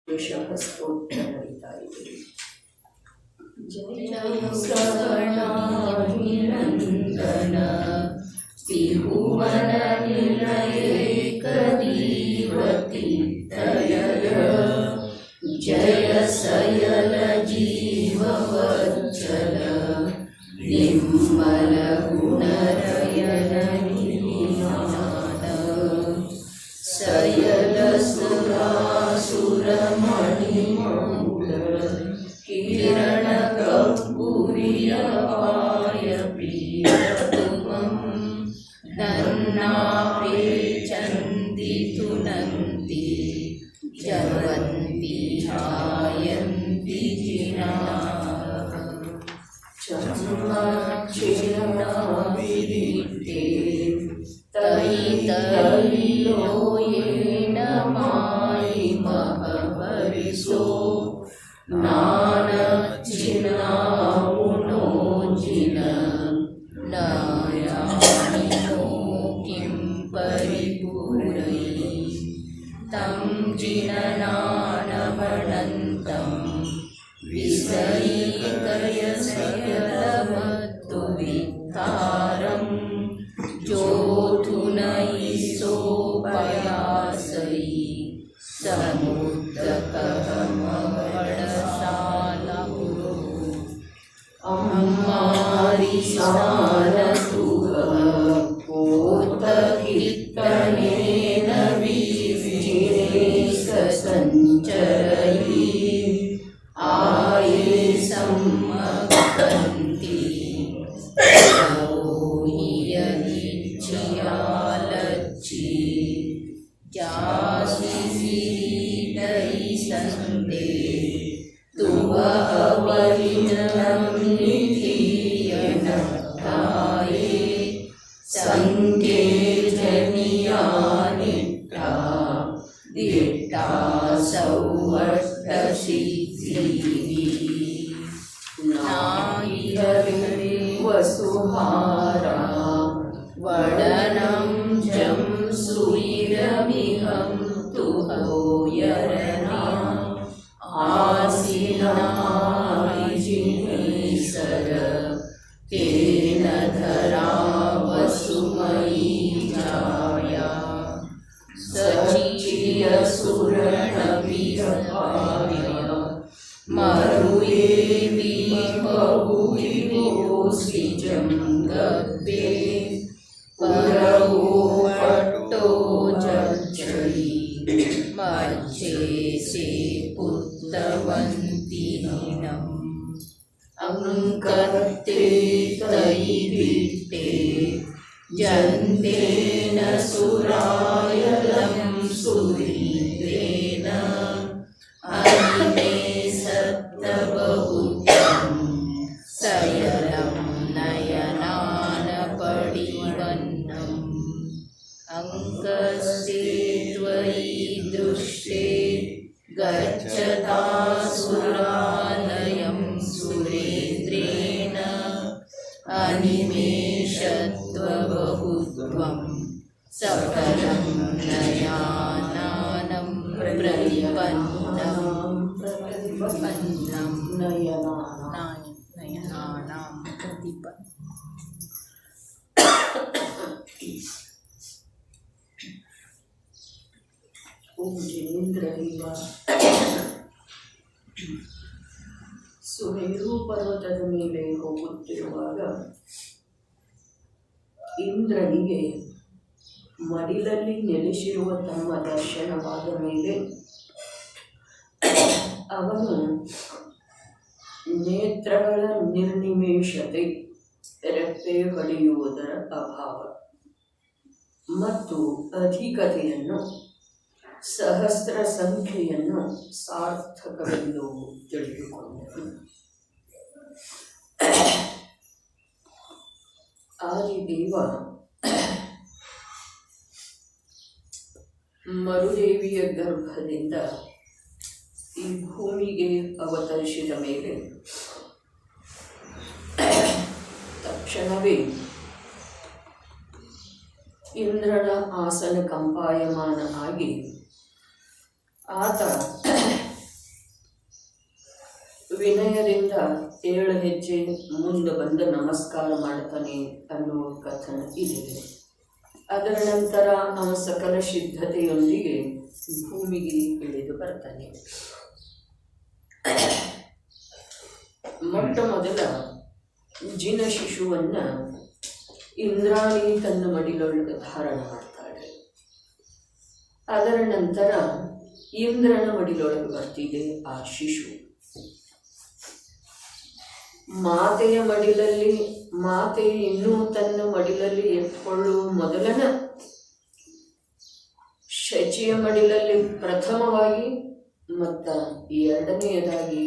ಸ್ತೋತ್ರ ನಡೀತಾ ಇದೆ. ಜಯ ಸಗಣಾಭಿನಂದನ ತ್ರಿಭುವನ ನಿಲಯೇಕದೀವತಿತಯಯ ಜಯ ಸಯಲ ಜೀವವಚ್ಚಲ ನಿರ್ಮಲ ಗುಣರಯನ ನಿಧಾನ ಸಯಲ ಸುರಾಸುರಮಣಿಮೌಳ ಕಿರಣ ಕಪೂರಿಯ ಪಾಯ ಪ್ರಿಯತಮಂ ನನ್ನಾಪೇ ಚಂದಿತು ನಂದಿ ಜವಂತಿ ಛಾಯಂತಿ ಜಿನಾ ಚಮ್ಮಕ್ಷೀಣಾಭಿರಿಟ್ಟೆ ತೈ ತೈಲೋಯೇನ ಮಾಯಿ ಮಹವರಿಸೋ ನಾನಚ್ಚಿನಾವುನೋ ಜಿನ ನಾಯಾಣಿನೋ ಕಿಂ ಪರಿಪೂರೈ ತಂ ಜಿನನಾನಮನಂತಂ ವಿಸೈಕಯ ಸಯಲಮತ್ತು ವಿತ್ತಾರಂ ಜೋತುನೈಸೋ ಪಯಾಸೈ ಸಮುದ್ರಕಹಮವಳಶಾಲಗುರು ಅಮ್ಮಾರಿಸಾರತುಹ ಕೋತಕಿತ್ತನೇನ ವಿಜಿನೇಶ ಸಂಚರೈ ಆಯೇ ಸಮ್ಮಗಂತಿ ಯದಿಚ್ಛಿಯಾಲಚ್ಚಿ ಜಾಸಿ ಸಿರಿತೈ ಸಂತೆ ತುವ ಅವರಿನಂ ನಿಧೀಯನಕ್ಕಾಯೇ ಸಂಖ್ಯೆ ಜನಿಯಾನಿಟ್ಟಾ ದಿಟ್ಟಾ ಸೌವಷ್ಟಸಿದ್ಧಿವಿ ನಾಯಿಹರಿ ವಸುಹಾರ ವಡನಂ ಜಂ ಸುಯಿರಮಿಹಂ ತುಹೋಯರನಾ ಆಸಿನಾಯಿಜಿನೀಸರ ತೇನ ಧರಾ ವಸುಮಯೀ ಜಾಯಾ ಸಚಿಯ ಸುರಣವಿರಪಾಯ ಮರುಯೇವಿ ಬಹುವಿಭೋಸಿ ಜಂಗಬ್ಬೆ ಪರವೋ ಪಟ್ಟೋ ಜಜ್ಜಯಿ ಮಜ್ಜೇಸೆ ಪುತ್ತವಂತಿನಂ ಅಂಕತ್ತೆ ತೈ ಬಿಟ್ಟೆ ಜಂತೇನ ಸುರಾಯಲಂ ಸುರೀರೇನ ಅನಿಮೇ ಸತ್ತಬಹುತ್ವಂ ಸಯಲಂ ನಯನಾನ ಪಡಿವನ್ನಂ ಅಂಕಸ್ತೆ ತ್ವಯಿ ದೃಷ್ಟೇ ಗಚ್ಚತಾ ಸುರಾಲಯಂ ಸುರೇಂದ್ರೇಣ ಅನಿಮೇಷತ್ವಬಹುತ್ವಂ ಸಕಲಂ ನಯಾನಾನಂ ಪ್ರತಿಪನ್ನಂ ನಯನಾನಾಂ ಪ್ರತಿಪನ್ನ. ಓಂ ಜಿನೇಂದ್ರದೇವ ಸುಮೇರು ಪರ್ವತದ ಮೇಲೆ ಹೋಗುತ್ತಿರುವಾಗ ಇಂದ್ರನಿಗೆ ಮಡಿಲಲ್ಲಿ ನೆಲೆಸಿರುವ ತಮ್ಮ ದರ್ಶನವಾದ ಮೇಲೆ ಅವನು ನೇತ್ರಗಳ ನಿರ್ನಿಮೇಷತೆ, ರೆಪ್ಪೆ ಹೊಡೆಯುವುದರ ಅಭಾವ ಮತ್ತು ಅಧಿಕತೆಯನ್ನು, ಸಹಸ್ರ ಸಂಖ್ಯೆಯನ್ನು ಸಾರ್ಥಕವೆಂದು ತಿಳಿದುಕೊಂಡನು. ಆದಿದೇವ ಮರುದೇವಿಯ ಗರ್ಭದಿಂದ ಈ ಭೂಮಿಗೆ ಅವತರಿಸಿದ ಮೇಲೆ ತಕ್ಷಣವೇ ಇಂದ್ರನ ಆಸನ ಕಂಪಾಯಮಾನ ಆಗಿ ಆತ ವಿನಯದಿಂದ 7 ಹೆಜ್ಜೆ ಮುಂದೆ ಬಂದು ನಮಸ್ಕಾರ ಮಾಡ್ತಾನೆ ಅನ್ನುವ ಕಥನ ಇದಿದೆ. ಅದರ ನಂತರ ಅವನ ಸಕಲ ಸಿದ್ಧತೆಯೊಂದಿಗೆ ಭೂಮಿಗೆ ಇಳಿದು ಬರ್ತಾನೆ. ಮೊಟ್ಟ ಮೊದಲ ಜಿನ ಶಿಶುವನ್ನ ಇಂದ್ರಾಣಿ ತನ್ನ ಮಡಿಲೊಳಗೆ ಧಾರಣ ಮಾಡ್ತಾಳೆ. ಅದರ ನಂತರ ಇಂದ್ರನ ಮಡಿಲೊಳಗೆ ಬರ್ತಿದೆ ಆ ಶಿಶು. ಮಾತೆಯ ಮಡಿಲಲ್ಲಿ ಮಾತೆ ಇನ್ನೂ ತನ್ನ ಮಡಿಲಲ್ಲಿ ಎತ್ಕೊಳ್ಳುವ ಮೊದಲನ ಶಚಿಯ ಮಡಿಲಲ್ಲಿ ಪ್ರಥಮವಾಗಿ ಮತ್ತು ಎರಡನೆಯದಾಗಿ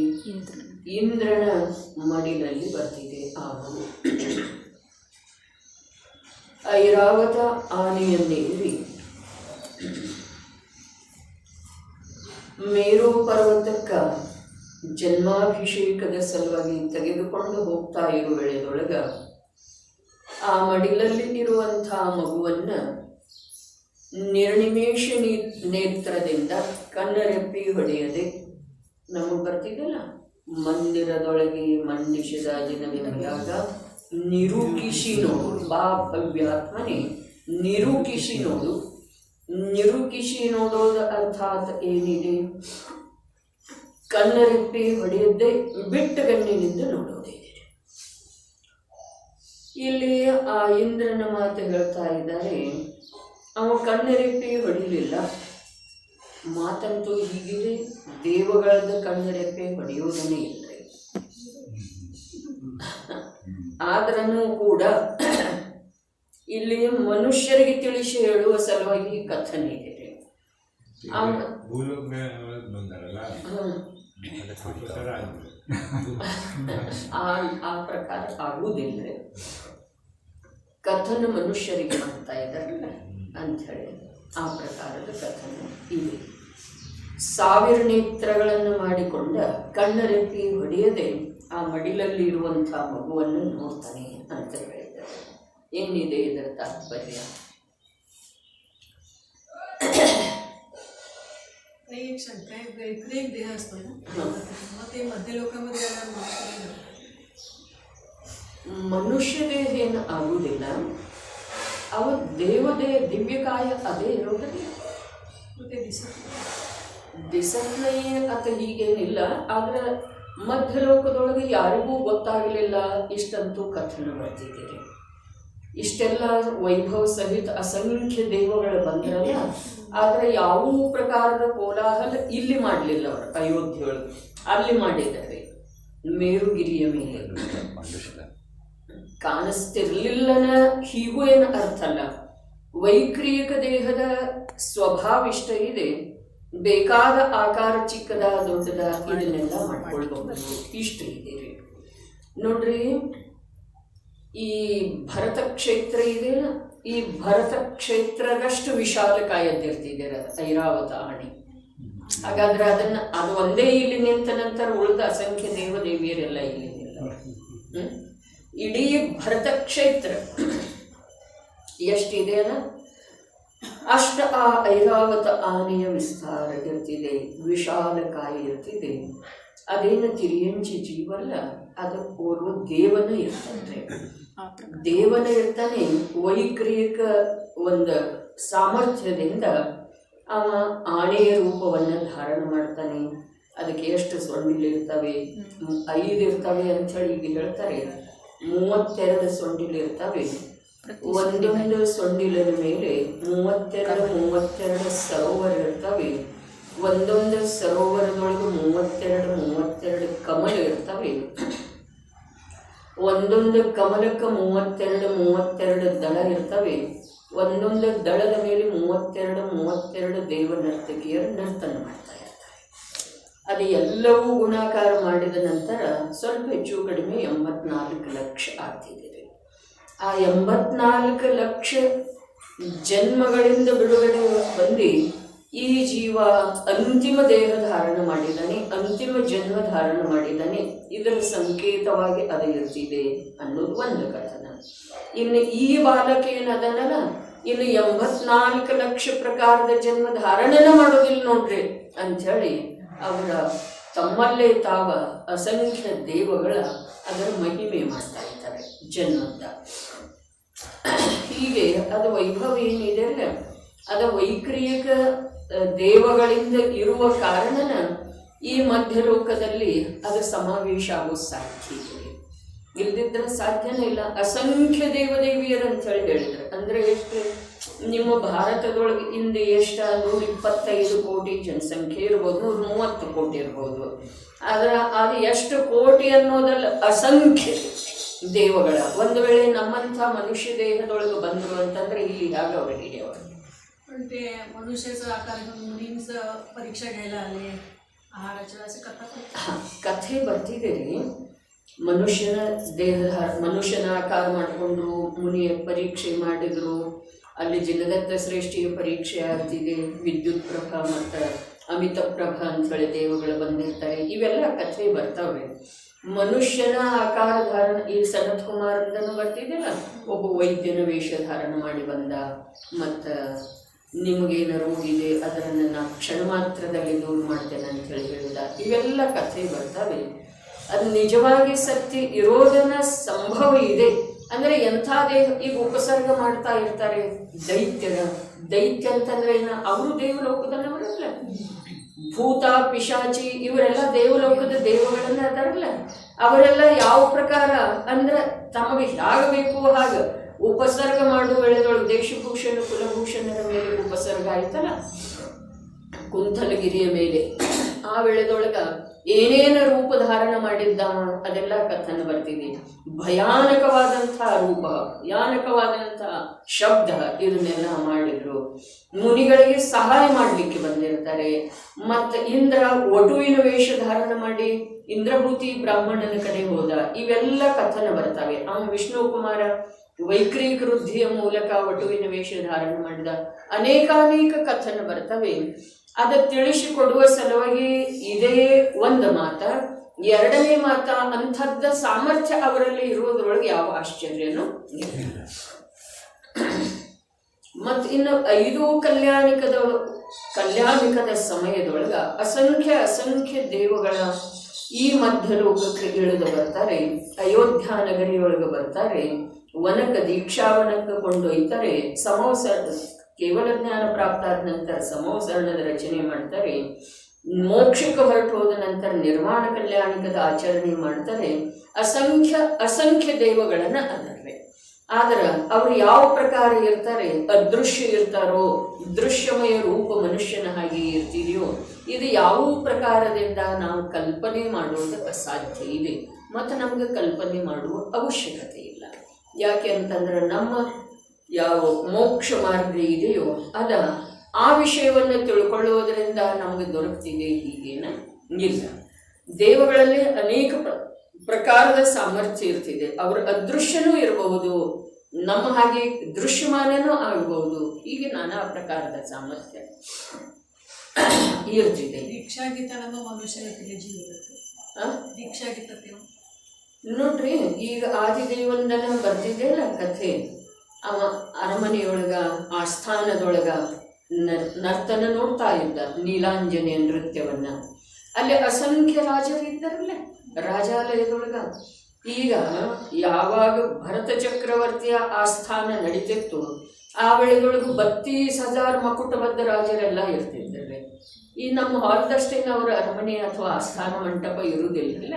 ಇಂದ್ರನ ಮಡಿಲಲ್ಲಿ ಬರ್ತಿದೆ ಆ ಮಗು. ಐರಾವತ ಆನೆಯನ್ನೇರಿ ಮೇರು ಪರ್ವತಕ್ಕ ಜನ್ಮಾಭಿಷೇಕದ ಸಲುವಾಗಿ ತೆಗೆದುಕೊಂಡು ಹೋಗ್ತಾ ಇರುವ ವೇಳೆಯೊಳಗ ಆ ಮಡಿಲಲ್ಲಿ ಇರುವಂತಹ ಮಗುವನ್ನ ನಿರ್ನಿಮೇಷ ನೇತ್ರದಿಂದ ಕಣ್ಣರೆಪ್ಪಿ ಹೊಡೆಯದೆ ನಮಗೆ ಬರ್ತಿದ್ದಲ್ಲ, ಮಂದಿರದೊಳಗೆ ಮಂಡಿಸಿದ ಜನವಿನಗಾಗ ನಿರೂಕಿಸಿ ನೋಡು, ಬಾ ಭವ್ಯಾತ್ಮನೆ ನಿರೂಕಿಸಿ ನೋಡು. ನಿರೂಕಿಸಿ ನೋಡೋದು ಅರ್ಥಾತ್ ಏನಿದೆ? ಕಣ್ಣರೆಪ್ಪಿ ಹೊಡೆಯದ್ದೇ ಬಿಟ್ಟಗಣ್ಣಿನಿಂದ ನೋಡೋದಿದೆ. ಇಲ್ಲಿ ಆ ಇಂದ್ರನ ಮಾತು ಹೇಳ್ತಾ ಇದ್ದಾರೆ, ಅವ ಕಣ್ಣರೆಪ್ಪಿ ಹೊಡಿಲಿಲ್ಲ. ಮಾತಂತೂ ಹೀಗಿದೆ, ದೇವಗಳದ ಕಣ್ಣರೆಪ್ಪೆ ಹೊಡೆಯೋದನ್ನೇ ಇಲ್ಲ. ಆದ್ರೂ ಕೂಡ ಇಲ್ಲಿ ಮನುಷ್ಯರಿಗೆ ತಿಳಿಸಿ ಹೇಳುವ ಸಲುವಾಗಿ ಕಥನೆ ಇದೆ. ಆ ಪ್ರಕಾರ ಆಗುವುದಿಲ್ಲ. ಕಥನ ಮನುಷ್ಯರಿಗೆ ಮಾಡ್ತಾ ಇದ್ದಾರಲ್ಲ ಅಂಥೇಳಿ ಆ ಪ್ರಕಾರದ ಕಥನ ಇದೆ. 1000 ನೇತ್ರಗಳನ್ನು ಮಾಡಿಕೊಂಡ ಕಣ್ಣರೆಪ್ಪಿ ಹೊಡೆಯದೆ ಆ ಮಡಿಲಲ್ಲಿ ಇರುವಂತಹ ಮಗುವನ್ನು ನೋಡ್ತಾನೆ ಅಂತ ಹೇಳಿದ್ದಾರೆ. ಏನಿದೆ ಇದರ ತಾತ್ಪರ್ಯ? देह असतो ना, मग ते मध्य लोकांमध्ये ಮನುಷ್ಯ ದೇಹ ಏನು ಆಗುವುದಿಲ್ಲ, ಅವ ದಿವ್ಯಕಾಯ ಅದೇ ಇರೋದಿಲ್ಲ. ದಿಸತ್ಲೇ ಅತ ಹೀಗೇನಿಲ್ಲ. ಆದ್ರೆ ಮಧ್ಯಲೋಕದೊಳಗೆ ಯಾರಿಗೂ ಗೊತ್ತಾಗಲಿಲ್ಲ ಇಷ್ಟಂತೂ ಕಥನ ಬರ್ತಿದ್ದೀರಿ. ಇಷ್ಟೆಲ್ಲ ವೈಭವ ಸಹಿತ ಅಸಂಖ್ಯ ದೇವಗಳು ಬಂದ್ರಲ್ಲ, ಆದರೆ ಯಾವ ಪ್ರಕಾರದ ಕೋಲಾಹಲ ಇಲ್ಲಿ ಮಾಡಲಿಲ್ಲ. ಅವರು ಅಯೋಧ್ಯೆಯೊಳಗೆ ಅಲ್ಲಿ ಮಾಡಿದ್ದಾರೆ. ಮೇರುಗಿರಿಯ ಮೇಲೆ ಕಾಣಿಸ್ತಿರ್ಲಿಲ್ಲನ ಹೀಗೂ ಏನು ಅರ್ಥ ಅಲ್ಲ. ವೈಕ್ರಿಯಕ ದೇಹದ ಸ್ವಭಾವ ಇಷ್ಟ ಇದೆ, ಬೇಕಾದ ಆಕಾರ ಚಿಕ್ಕದ ದೊಡ್ಡದ ಇದನ್ನೆಲ್ಲ ಮಾಡ್ಕೊಳ್ಬಹುದು, ಇಷ್ಟ ಇದೆ ನೋಡ್ರಿ. ಈ ಭರತ ಕ್ಷೇತ್ರ ಇದೆಯಲ್ಲ, ಈ ಭರತ ಕ್ಷೇತ್ರದಷ್ಟು ವಿಶಾಲಕಾಯದ್ದಿರ್ತಿದೆ ಐರಾವತ ಆಣೆ. ಹಾಗಾದ್ರೆ ಅದು ಒಂದೇ ಇಲ್ಲಿ ನಿಂತ ನಂತರ ಉಳಿದ ಅಸಂಖ್ಯ ದೇವದೇವಿಯರೆಲ್ಲ ಇಲ್ಲಿ ಇಡೀ ಭರತ ಕ್ಷೇತ್ರ ಎಷ್ಟಿದೆ ಅಲ್ಲ, ಅಷ್ಟ ಆ ಐರಾವತ ಆನೆಯ ವಿಸ್ತಾರ ಇರ್ತಿದೆ, ವಿಶಾಲಕಾಯ ಇರ್ತಿದೆ. ಅದೇನು ತಿರಿಯಂಚಿ ಜೀವಲ್ಲ, ಅದು ಓರ್ವ ದೇವನ ಇರ್ತಾನೆ. ದೇವನ ಇರ್ತಾನೆ. ವೈಕ್ರಿಯಕ ಒಂದು ಸಾಮರ್ಥ್ಯದಿಂದ ಅವ ಆನೆಯ ರೂಪವನ್ನು ಧಾರಣ ಮಾಡ್ತಾನೆ. ಅದಕ್ಕೆ ಎಷ್ಟು ಸೊಂಡಿಲಿರ್ತವೆ? 5 ಇರ್ತವೆ ಅಂಥೇಳಿ ಈಗ ಹೇಳ್ತಾರೆ. 32 ಸೊಂಡಿಲಿರ್ತವೆ. ಒಂದೊಂದು ಸೊಂಡಿಲಿನ ಮೇಲೆ 32 ಸರೋವರ ಇರ್ತವೆ. ಒಂದೊಂದು ಸರೋವರದೊಳಗೆ 32 ಕಮಲ ಇರ್ತವೆ. ಒಂದೊಂದು ಕಮಲಕ್ಕೆ 32 ದಳ ಇರ್ತವೆ. ಒಂದೊಂದು ದಳದ ಮೇಲೆ 32 ದೇವ ನರ್ತಕಿಯರು ನರ್ತನ ಮಾಡ್ತಾ ಇರ್ತಾರೆ. ಅದು ಎಲ್ಲವೂ ಗುಣಾಕಾರ ಮಾಡಿದ ನಂತರ ಸ್ವಲ್ಪ ಹೆಚ್ಚು ಕಡಿಮೆ 84 ಲಕ್ಷ ಆಗ್ತಿದೆ. ಆ 84 ಲಕ್ಷ ಜನ್ಮಗಳಿಂದ ಬಿಡುಗಡೆ ಬಂದು ಈ ಜೀವ ಅಂತಿಮ ದೇಹ ಧಾರಣ ಮಾಡಿದ್ದಾನೆ, ಅಂತಿಮ ಜನ್ಮ ಧಾರಣ ಮಾಡಿದ್ದಾನೆ. ಇದರ ಸಂಕೇತವಾಗಿ ಅದು ಇರ್ತಿದೆ ಅನ್ನೋದು ಒಂದು ಕಥನ. ಇನ್ನು ಈ ಬಾಲಕ ಏನದನಲ್ಲ, ಇನ್ನು 84 ಲಕ್ಷ ಪ್ರಕಾರದ ಜನ್ಮ ಧಾರಣನ ಮಾಡೋದಿಲ್ಲ ನೋಡ್ರಿ ಅಂಥೇಳಿ ಅವರ ತಮ್ಮಲ್ಲೇ ತಾವ ಅಸಂಖ್ಯ ದೇವಗಳ ಅದರ ಮಹಿಮೆ ಮಾಡ್ತಾ ಇದ್ದಾರೆ ಜನ್ಮದ. ಹೀಗೆ ಅದು ವೈಭವ ಏನಿದೆ ಅಲ್ಲ, ಅದು ವೈಕ್ರಿಯಕ ದೇವಗಳಿಂದ ಇರುವ ಕಾರಣನ ಈ ಮಧ್ಯಲೋಕದಲ್ಲಿ ಅದು ಸಮಾವೇಶ ಆಗೋ ಸಾಧ್ಯ ಇದೆ. ಇಲ್ದಿದ್ರೆ ಸಾಧ್ಯನೇ ಇಲ್ಲ. ಅಸಂಖ್ಯ ದೇವದೇವಿಯರು ಅಂತ ಹೇಳಿದ್ರೆ ಅಂದ್ರೆ ಎಷ್ಟು, ನಿಮ್ಮ ಭಾರತದೊಳಗೆ ಇಂದು ಎಷ್ಟು 125 ಕೋಟಿ ಜನಸಂಖ್ಯೆ ಇರ್ಬೋದು, 130 ಕೋಟಿ ಇರ್ಬೋದು. ಆದ್ರೆ ಅದು ಎಷ್ಟು ಕೋಟಿ ಅನ್ನೋದಲ್ಲ, ಅಸಂಖ್ಯ ದೇವಗಳ. ಒಂದು ವೇಳೆ ನಮ್ಮಂಥ ಮನುಷ್ಯ ದೇಹದೊಳಗೆ ಬಂದರು ಅಂತಂದ್ರೆ ಇಲ್ಲಿ ಹೇಗೆ ಅವ್ರು ಹಿಡಿಯವರು. पण ते मनुष्याचं आकार घेऊन मुलींचं परीक्षा घ्यायला आले, आहाराच्या असे कथा ಕಥೆ ಬರ್ತಿದೆ ರೀ. ಮನುಷ್ಯನ ಮನುಷ್ಯನ ಆಕಾರ ಮಾಡಿಕೊಂಡ್ರು, ಮುನಿಯ ಪರೀಕ್ಷೆ ಮಾಡಿದ್ರು, ಅಲ್ಲಿ ಜಿನದತ್ತ ಶ್ರೇಷ್ಠಿಯ ಪರೀಕ್ಷೆ ಆಗ್ತಿದೆ, ವಿದ್ಯುತ್ ಪ್ರಭಾ ಮತ್ತು ಅಮಿತ ಪ್ರಭಾ ಅಂಥೇಳಿ ದೇವಗಳು ಬಂದಿರ್ತಾರೆ. ಇವೆಲ್ಲ ಕಥೆ ಬರ್ತವೆ. ಮನುಷ್ಯನ ಆಕಾರ ಧಾರಣ ಈ ಸನತ್ ಕುಮಾರದನ್ನು ಬರ್ತಿದೆಯಲ್ಲ, ಒಬ್ಬ ವೈದ್ಯನ ವೇಷ ಧಾರಣ ಮಾಡಿ ಬಂದ, ಮತ್ತು ನಿಮಗೇನು ರೋಗ ಇದೆ ಅದನ್ನು ನಾನು ಕ್ಷಣ ಮಾತ್ರದಲ್ಲಿ ದೂರ ಮಾಡ್ತೇನೆ ಅಂಥೇಳಿ ಹೇಳಿದ. ಇವೆಲ್ಲ ಕಥೆ ಬರ್ತವೆ. ಅದು ನಿಜವಾಗಿ ಸತ್ಯ ಇರೋದನ್ನ ಸಂಭವ ಇದೆ. ಅಂದರೆ ಎಂಥ ದೇಹ ಈಗ ಉಪಸರ್ಗ ಮಾಡ್ತಾ ಇರ್ತಾರೆ ದೈತ್ಯ ಅಂತಂದ್ರೆ ಏನು, ಅವರು ದೇವಲೋಕದಲ್ಲವರಲ್ಲ. ಭೂತ ಪಿಶಾಚಿ ಇವರೆಲ್ಲ ದೇವಲೋಕದ ದೇವಗಳನ್ನ ಅದಾರಲ್ಲ, ಅವರೆಲ್ಲ ಯಾವ ಪ್ರಕಾರ ಅಂದ್ರೆ ತಮಗೆ ಆಗಬೇಕು ಹಾಗೆ ಉಪಸರ್ಗ ಮಾಡುವ ವೇಳೆದೊಳಗೆ ದೇಶಭೂಷಣ ಕುಲಭೂಷಣರ ಮೇಲೆ ಉಪಸರ್ಗ ಆಯ್ತಲ್ಲ, ಕುಂತಲಗಿರಿಯ ಮೇಲೆ. ಆ ವೇಳೆದೊಳಗ ಏನೇನು ರೂಪ ಧಾರಣ ಮಾಡಿದ್ದ ಅದೆಲ್ಲ ಕಥನ ಬರ್ತಿದೆ. ಭಯಾನಕವಾದಂಥ ರೂಪ, ಭಯಾನಕವಾದಂಥ ಶಬ್ದ ಇದನ್ನೆಲ್ಲ ಮಾಡಿದ್ರು. ಮುನಿಗಳಿಗೆ ಸಹಾಯ ಮಾಡಲಿಕ್ಕೆ ಬಂದಿರ್ತಾರೆ. ಮತ್ತು ಇಂದ್ರ ವಟುವಿನ ವೇಷ ಧಾರಣ ಮಾಡಿ ಇಂದ್ರಭೂತಿ ಬ್ರಾಹ್ಮಣನ ಕಡೆ ಹೋದ. ಇವೆಲ್ಲ ಕಥನ ಬರ್ತವೆ. ವಿಷ್ಣು ಕುಮಾರ ವೈಕ್ರಿಕ ವೃದ್ಧಿಯ ಮೂಲಕ ವಟುವಿನ ವೇಷ ಧಾರಣ ಮಾಡಿದ. ಅನೇಕಾನೇಕ ಕಥನ ಬರ್ತವೆ. ಅದು ತಿಳಿಸಿಕೊಡುವ ಸಲುವಾಗಿ ಇದೇ ಒಂದು ಮಾತ. ಎರಡನೇ ಮಾತ, ಅಂಥದ್ದ ಸಾಮರ್ಥ್ಯ ಅವರಲ್ಲಿ ಇರುವುದರೊಳಗೆ ಯಾವ ಆಶ್ಚರ್ಯನೂ ಇಲ್ಲ. ಮತ್ತು ಇನ್ನು 5 ಕಲ್ಯಾಣಿಕದ ಸಮಯದೊಳಗ ಅಸಂಖ್ಯ ದೇವಗಳ ಈ ಮಧ್ಯಲೋಕಕ್ಕೆ ಇಳಿದು ಬರ್ತಾರೆ. ಅಯೋಧ್ಯ ನಗರಿಯೊಳಗೆ ಬರ್ತಾರೆ. ವನಕ ದೀಕ್ಷಾವನಕ್ಕೆ ಕೊಂಡೊಯ್ತಾರೆ. ಕೇವಲ ಜ್ಞಾನ ಪ್ರಾಪ್ತ ಆದ ನಂತರ ಸಮೋಸರಣದ ರಚನೆ ಮಾಡ್ತಾರೆ. ಮೋಕ್ಷಕ್ಕೆ ಹೊರಟು ಹೋದ ನಂತರ ನಿರ್ವಾಣ ಕಲ್ಯಾಣಿಕದ ಆಚರಣೆ ಮಾಡ್ತಾರೆ. ಅಸಂಖ್ಯ ದೇವಗಳನ್ನು ಅದರ್ರೆ. ಆದ್ರೆ ಅವರು ಯಾವ ಪ್ರಕಾರ ಇರ್ತಾರೆ, ಅದೃಶ್ಯ ಇರ್ತಾರೋ, ದೃಶ್ಯಮಯ ರೂಪ ಮನುಷ್ಯನ ಹಾಗೆ ಇರ್ತಿದೆಯೋ, ಇದು ಯಾವ ಪ್ರಕಾರದಿಂದ ನಾವು ಕಲ್ಪನೆ ಮಾಡೋದು ಅಸಾಧ್ಯ ಇದೆ. ಮತ್ತು ನಮಗೆ ಕಲ್ಪನೆ ಮಾಡುವ ಅವಶ್ಯಕತೆ ಇಲ್ಲ. ಯಾಕೆ ಅಂತಂದ್ರೆ ನಮ್ಮ ಯಾವ ಮೋಕ್ಷ ಮಾರ್ಗ ಇದೆಯೋ ಅದ ಆ ವಿಷಯವನ್ನು ತಿಳ್ಕೊಳ್ಳುವುದರಿಂದ ನಮಗೆ ದೊರಕ್ತಿದೆ ಹೀಗೇನ ಇಲ್ಲ. ದೇವಗಳಲ್ಲಿ ಅನೇಕ ಪ್ರಕಾರದ ಸಾಮರ್ಥ್ಯ ಇರ್ತಿದೆ. ಅವರ ಅದೃಶ್ಯನೂ ಇರಬಹುದು, ನಮ್ಮ ಹಾಗೆ ದೃಶ್ಯಮಾನನೂ ಆಗಬಹುದು. ಹೀಗೆ ನಾನಾ ಪ್ರಕಾರದ ಸಾಮರ್ಥ್ಯ ಇರ್ತಿದೆ. दीक्षा घेताना मनुष्याला जीव ಇರುತ್ತೆ. दीक्षा घेतात ನೋಡ್ರಿ, ಈಗ ಆದಿದೇವಂದನ ಬರ್ತಿದೆಯಲ್ಲ ಕಥೆ. ಅವ ಅರಮನೆಯೊಳಗ ಆಸ್ಥಾನದೊಳಗ ನರ್ತನ ನೋಡ್ತಾ ಇದ್ದ ನೀಲಾಂಜನೆಯ ನೃತ್ಯವನ್ನ. ಅಲ್ಲಿ ಅಸಂಖ್ಯ ರಾಜರು ಇದ್ದಾರಲ್ಲ ರಾಜಾಲಯದೊಳಗ. ಈಗ ಯಾವಾಗ ಭರತ ಚಕ್ರವರ್ತಿಯ ಆಸ್ಥಾನ ನಡೀತಿತ್ತು ಆ ವೇಳೆದೊಳಗೂ 32,000 ಮಕುಟಬದ್ಧ ರಾಜರೆಲ್ಲ ಇರ್ತಿದ್ದಾರೆ. ಈ ನಮ್ಮ ಹಾಲ್ದಷ್ಟೇನು ಅವರ ಅರಮನೆ ಅಥವಾ ಆಸ್ಥಾನ ಮಂಟಪ ಇರುವುದಿಲ್ಲ,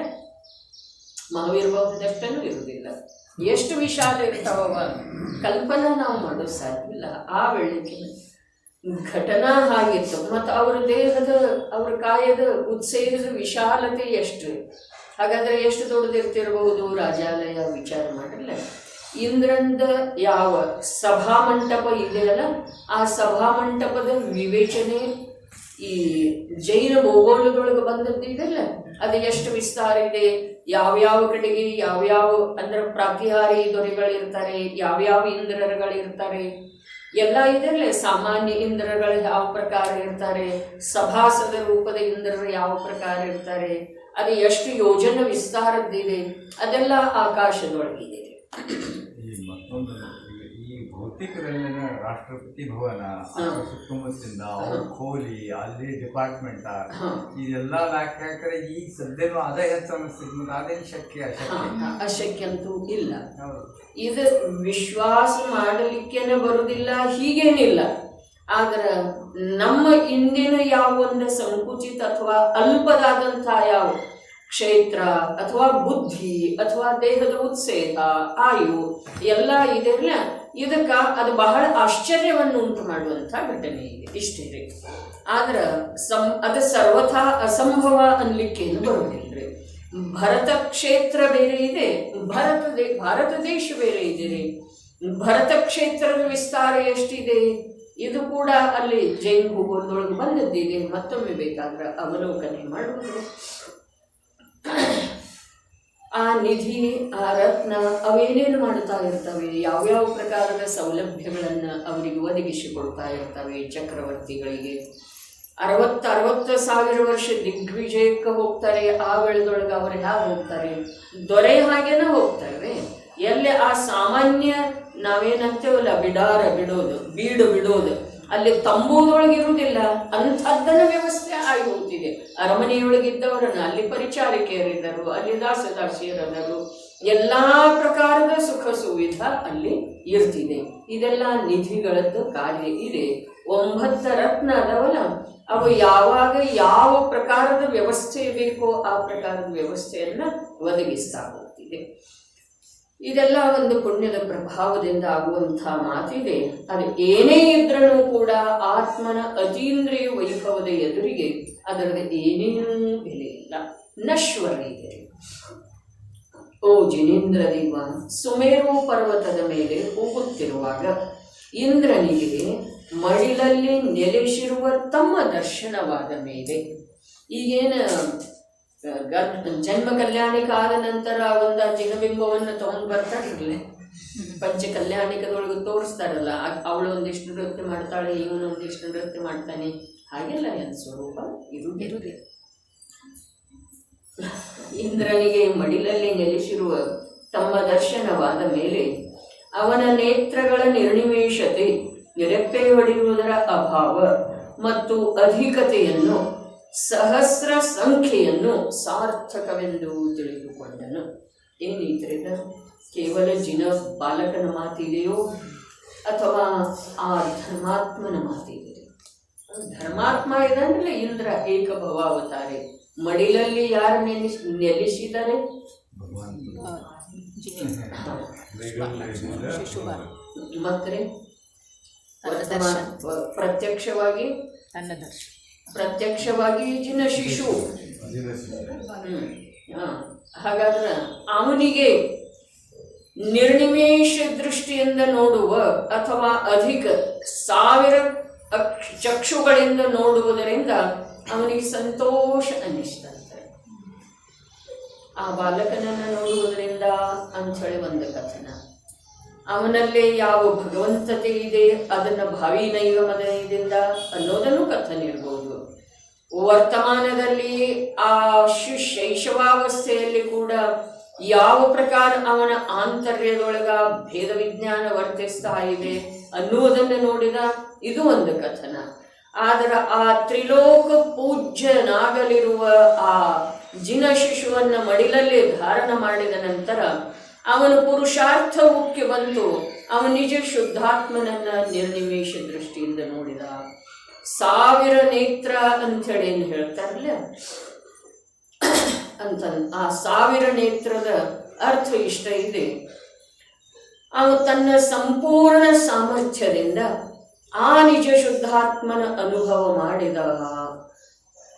ಮಹಾವೀರ ಭವನದಷ್ಟೇನೂ ಇರುವುದಿಲ್ಲ. ಎಷ್ಟು ವಿಶಾಲ ಇರ್ತಾವ ಕಲ್ಪನಾ ನಾವು ಮಾಡೋದು ಸಾಧ್ಯ ಇಲ್ಲ. ಆ ವೇಳೆಗೆ ಘಟನಾ ಹಾಗಿತ್ತು. ಮತ್ತು ಅವರ ದೇಹದ ಅವರ ಕಾಯದ ಉತ್ಸೇಹದ ವಿಶಾಲತೆ ಎಷ್ಟು, ಹಾಗಾದರೆ ಎಷ್ಟು ದೊಡ್ಡದಿರ್ತಿರ್ಬಹುದು ರಾಜಾಲಯ ವಿಚಾರ ಮಾಡಿಲ್ಲ. ಇಂದ್ರಂದ ಯಾವ ಸಭಾಮಂಟಪ ಇದೆಯಲ್ಲ ಆ ಸಭಾಮಂಟಪದ ವಿವೇಚನೆ ಈ ಜೈನ ಭೂಗೋಳದೊಳಗೆ ಬಂದದ್ದು ಇದೆಲ್ಲ, ಅದು ಎಷ್ಟು ವಿಸ್ತಾರ ಇದೆ, ಯಾವ್ಯಾವ ಕಡೆಗೆ ಯಾವ್ಯಾವ ಅಂದ್ರೆ ಪ್ರಾತಿಹಾರಿ ದೊರೆಗಳಿರ್ತಾರೆ, ಯಾವ್ಯಾವ ಇಂದ್ರರುಗಳಿರ್ತಾರೆ ಎಲ್ಲ ಇದೆಲ್ಲ. ಸಾಮಾನ್ಯ ಇಂದ್ರಗಳು ಯಾವ ಪ್ರಕಾರ ಇರ್ತಾರೆ, ಸಭಾಸದ ರೂಪದ ಇಂದ್ರರು ಯಾವ ಪ್ರಕಾರ ಇರ್ತಾರೆ, ಅದು ಎಷ್ಟು ಯೋಜನೆ ವಿಸ್ತಾರದ್ದಿದೆ, ಅದೆಲ್ಲ ಆಕಾಶದೊಳಗಿದೆ. ಮತ್ತೊಂದು ಈ ಭೌತಿಕ ಪೀಕ್ರಲ್ಲಿನ ರಾಷ್ಟ್ರಪತಿ ಭವನ ಅದ್ರ ಸುತ್ತಮುತ್ತಲಿಂದ ಅವ್ರ ಖೋಲಿ ಅಲ್ಲಿ ಡಿಪಾರ್ಟ್ಮೆಂಟ್ ಇದೆಲ್ಲ ಲೆಕ್ಕಾಕರೆ ಈಗ ಸದ್ಯನೂ ಅದೇ ಹೆಚ್ಚು ಅನಿಸ್ತಿದ್ ಮತ್ತೆ ಅದೇನು ಶಕ್ಯ ಅಶಕ್ಯ ಅಂತೂ ಇಲ್ಲ. ಇದು ವಿಶ್ವಾಸ ಮಾಡಲಿಕ್ಕೇನೆ ಬರುವುದಿಲ್ಲ ಹೀಗೇನಿಲ್ಲ. ಆದ್ರೆ ನಮ್ಮ ಇಂದಿನ ಯಾವ ಒಂದು ಸಂಕುಚಿತ ಅಥವಾ ಅಲ್ಪದಾದಂತಹ ಯಾವ ಕ್ಷೇತ್ರ ಅಥವಾ ಬುದ್ಧಿ ಅಥವಾ ದೇಹದ ಉತ್ಸೇಹ ಆಯು ಎಲ್ಲ ಇದೆಲ್ಲ ಇದಕ್ಕೆ ಅದು ಬಹಳ ಆಶ್ಚರ್ಯವನ್ನು ಉಂಟು ಮಾಡುವಂಥ ಘಟನೆ ಇದೆ. ಇಷ್ಟೇ ರೀ. ಆದ್ರೆ ಅದು ಸರ್ವಥಾ ಅಸಂಭವ ಅನ್ಲಿಕ್ಕೇನು ಬರುವುದಿಲ್ಲ. ಭರತ ಕ್ಷೇತ್ರ ಬೇರೆ ಇದೆ, ಭಾರತ ದೇಶ ಬೇರೆ ಇದೆ ರೀ. ಭರತ ಕ್ಷೇತ್ರದ ವಿಸ್ತಾರ ಎಷ್ಟಿದೆ ಇದು ಕೂಡ ಅಲ್ಲಿ ಜೈನ್ ಭೂಗೋಳದೊಳಗೆ ಬಂದದ್ದಿದೆ. ಮತ್ತೊಮ್ಮೆ ಬೇಕಾದ್ರೆ ಅವಲೋಕನೆ ಮಾಡುವುದು. ಆ ನಿಧಿ, ಆ ರತ್ನ ಅವೇನೇನು ಮಾಡ್ತಾ ಇರ್ತವೆ, ಯಾವ್ಯಾವ ಪ್ರಕಾರದ ಸೌಲಭ್ಯಗಳನ್ನು ಅವರಿಗೆ ಒದಗಿಸಿಕೊಡ್ತಾ ಇರ್ತವೆ. ಚಕ್ರವರ್ತಿಗಳಿಗೆ 60,000 ವರ್ಷ ದಿಗ್ವಿಜಯಕ್ಕೆ ಹೋಗ್ತಾರೆ. ಆ ವೇಳೆದೊಳಗೆ ಅವರು ಹೇಗೆ ಹೋಗ್ತಾರೆ? ದೊರೆ ಹಾಗೇನ ಹೋಗ್ತವೆ. ಎಲ್ಲಿ ಆ ಸಾಮಾನ್ಯ ನಾವೇನಂತೇವಲ್ಲ ಬೀಡು ಬಿಡೋದು ಅಲ್ಲಿ ತಂಬುದೊಳಗಿರುವುದಿಲ್ಲ, ಅಂಥದ್ದನ್ನ ವ್ಯವಸ್ಥೆ ಆಗಿ ಹೋಗ್ತಿದೆ. ಅರಮನೆಯೊಳಗಿದ್ದವರನ್ನು ಅಲ್ಲಿ ಪರಿಚಾರಿಕೆಯರಿದ್ದರು, ಅಲ್ಲಿ ದಾಸದಾಸಿಯರದರು, ಎಲ್ಲ ಪ್ರಕಾರದ ಸುಖ ಸುವಿಧ ಅಲ್ಲಿ ಇರ್ತಿದೆ. ಇದೆಲ್ಲ ನಿಧಿಗಳದ್ದು ಕಾರ್ಯ ಇದೆ. 9 ರತ್ನ ಅದವಲ್ಲ, ಅವು ಯಾವಾಗ ಯಾವ ಪ್ರಕಾರದ ವ್ಯವಸ್ಥೆ ಬೇಕೋ ಆ ಪ್ರಕಾರದ ವ್ಯವಸ್ಥೆಯನ್ನು ಒದಗಿಸ್ತಾ ಹೋಗ್ತಿದೆ. ಇದೆಲ್ಲ ಒಂದು ಪುಣ್ಯದ ಪ್ರಭಾವದಿಂದ ಆಗುವಂಥ ಮಾತಿದೆ. ಅದು ಏನೇ ಇದ್ರೂ ಕೂಡ ಆತ್ಮನ ಅತೀಂದ್ರಿಯ ವೈಭವದ ಎದುರಿಗೆ ಅದರದ ಏನೇನೂ ಬೆಲೆ ಇಲ್ಲ, ನಶ್ವರ ಇದೆ. ಓ ಜಿನೇಂದ್ರ ದೇವ, ಸುಮೇರು ಪರ್ವತದ ಮೇಲೆ ಹೋಗುತ್ತಿರುವಾಗ ಇಂದ್ರನಿಗೆ ಮಡಿಲಲ್ಲಿ ನೆಲೆಸಿರುವ ತಮ್ಮ ದರ್ಶನವಾದ ಮೇಲೆ, ಈಗೇನು ಜನ್ಮ ಕಲ್ಯಾಣಿಕ ಆದ ನಂತರ ಒಂದು ಜಿನಬಿಂಬವನ್ನು ತಗೊಂಡು ಬರ್ತಾರಿರಲಿ, ಪಂಚ ಕಲ್ಯಾಣಿಕದೊಳಗೆ ತೋರಿಸ್ತಾರಲ್ಲ, ಅವಳು ಒಂದಿಷ್ಟು ನೃತ್ಯ ಮಾಡ್ತಾಳೆ, ಇವನು ಒಂದಿಷ್ಟು ನೃತ್ಯ ಮಾಡ್ತಾನೆ, ಹಾಗೆಲ್ಲ ಏನು ಸ್ವರೂಪ ಇರುವುದಿರುವುದೇ. ಇಂದ್ರನಿಗೆ ಮಡಿಲಲ್ಲಿ ನೆಲೆಸಿರುವ ತಮ್ಮ ದರ್ಶನವಾದ ಮೇಲೆ ಅವನ ನೇತ್ರಗಳ ನಿರ್ನಿಮೇಷತೆ, ರೆಪ್ಪೆ ಹೊಡೆಯುವುದರ ಅಭಾವ ಮತ್ತು ಅಧಿಕತೆಯನ್ನು, ಸಹಸ್ರ ಸಂಖ್ಯೆಯನ್ನು ಸಾರ್ಥಕವೆಂದು ತಿಳಿದುಕೊಂಡನು. ಏನೈತ್ರಿದ? ಕೇವಲ ಜಿನ ಬಾಲಕನ ಮಾತಿದೆಯೋ ಅಥವಾ ಆ ಧರ್ಮಾತ್ಮನ ಮಾತಿದೆ? ಧರ್ಮಾತ್ಮ ಇದಂದ್ರೆ ಇಂದ್ರ ಏಕಭವಾವತಾರೆ. ಮಡಿಲಲ್ಲಿ ಯಾರು ನೆಲೆಸಿದ್ದಾರೆ? ಮತ್ತೆ ಪ್ರತ್ಯಕ್ಷವಾಗಿ ಜಿನ ಶಿಶು. ಹಾಗಾದ್ರೆ ಅವನಿಗೆ ನಿರ್ನಿಮೇಷ ದೃಷ್ಟಿಯಿಂದ ನೋಡುವ ಅಥವಾ ಅಧಿಕ 1000 ಚಕ್ಷುಗಳಿಂದ ನೋಡುವುದರಿಂದ ಅವನಿಗೆ ಸಂತೋಷ ಅನ್ನಿಸ್ತಂತೆ. ಆ ಬಾಲಕನನ್ನು ನೋಡುವುದರಿಂದ ಅಂಥೇಳಿ ಒಂದು ಕಥನ. ಅವನಲ್ಲಿ ಯಾವ ಭಗವಂತತೆ ಇದೆ ಅದನ್ನು ಭಾವಿ ನೈಗಮದಿಂದ ಅನ್ನೋದನ್ನು ಕಥನ ಇರ್ಬೋದು. ವರ್ತಮಾನದಲ್ಲಿ ಆ ಶೈಶವಾವಸ್ಥೆಯಲ್ಲಿ ಕೂಡ ಯಾವ ಪ್ರಕಾರ ಅವನ ಆಂತರ್ಯದೊಳಗ ಭೇದ ವಿಜ್ಞಾನ ವರ್ತಿಸ್ತಾ ಇದೆ ಅನ್ನುವುದನ್ನು ನೋಡಿದ ಇದು ಒಂದು ಕಥನ. ಆದರೆ ಆ ತ್ರಿಲೋಕ ಪೂಜ್ಯನಾಗಲಿರುವ ಆ ಜಿನ ಶಿಶುವನ್ನು ಮಡಿಲಲ್ಲಿ ಧಾರಣ ಮಾಡಿದ ನಂತರ ಅವನು ಪುರುಷಾರ್ಥಕ್ಕೆ ಬಂತು. ಅವನು ನಿಜ ಶುದ್ಧಾತ್ಮನನ್ನ ನಿರ್ನಿಮೇಷ ದೃಷ್ಟಿಯಿಂದ ನೋಡಿದ. 1000 ನೇತ್ರ ಅಂಥೇಳಿ ಏನು ಹೇಳ್ತಾರಲ್ಲ ಅಂತ, ಆ 1000 ನೇತ್ರದ ಅರ್ಥ ಇಷ್ಟ ಇದೆ. ಅವನು ತನ್ನ ಸಂಪೂರ್ಣ ಸಾಮರ್ಥ್ಯದಿಂದ ಆ ನಿಜ ಶುದ್ಧಾತ್ಮನ ಅನುಭವ ಮಾಡಿದ.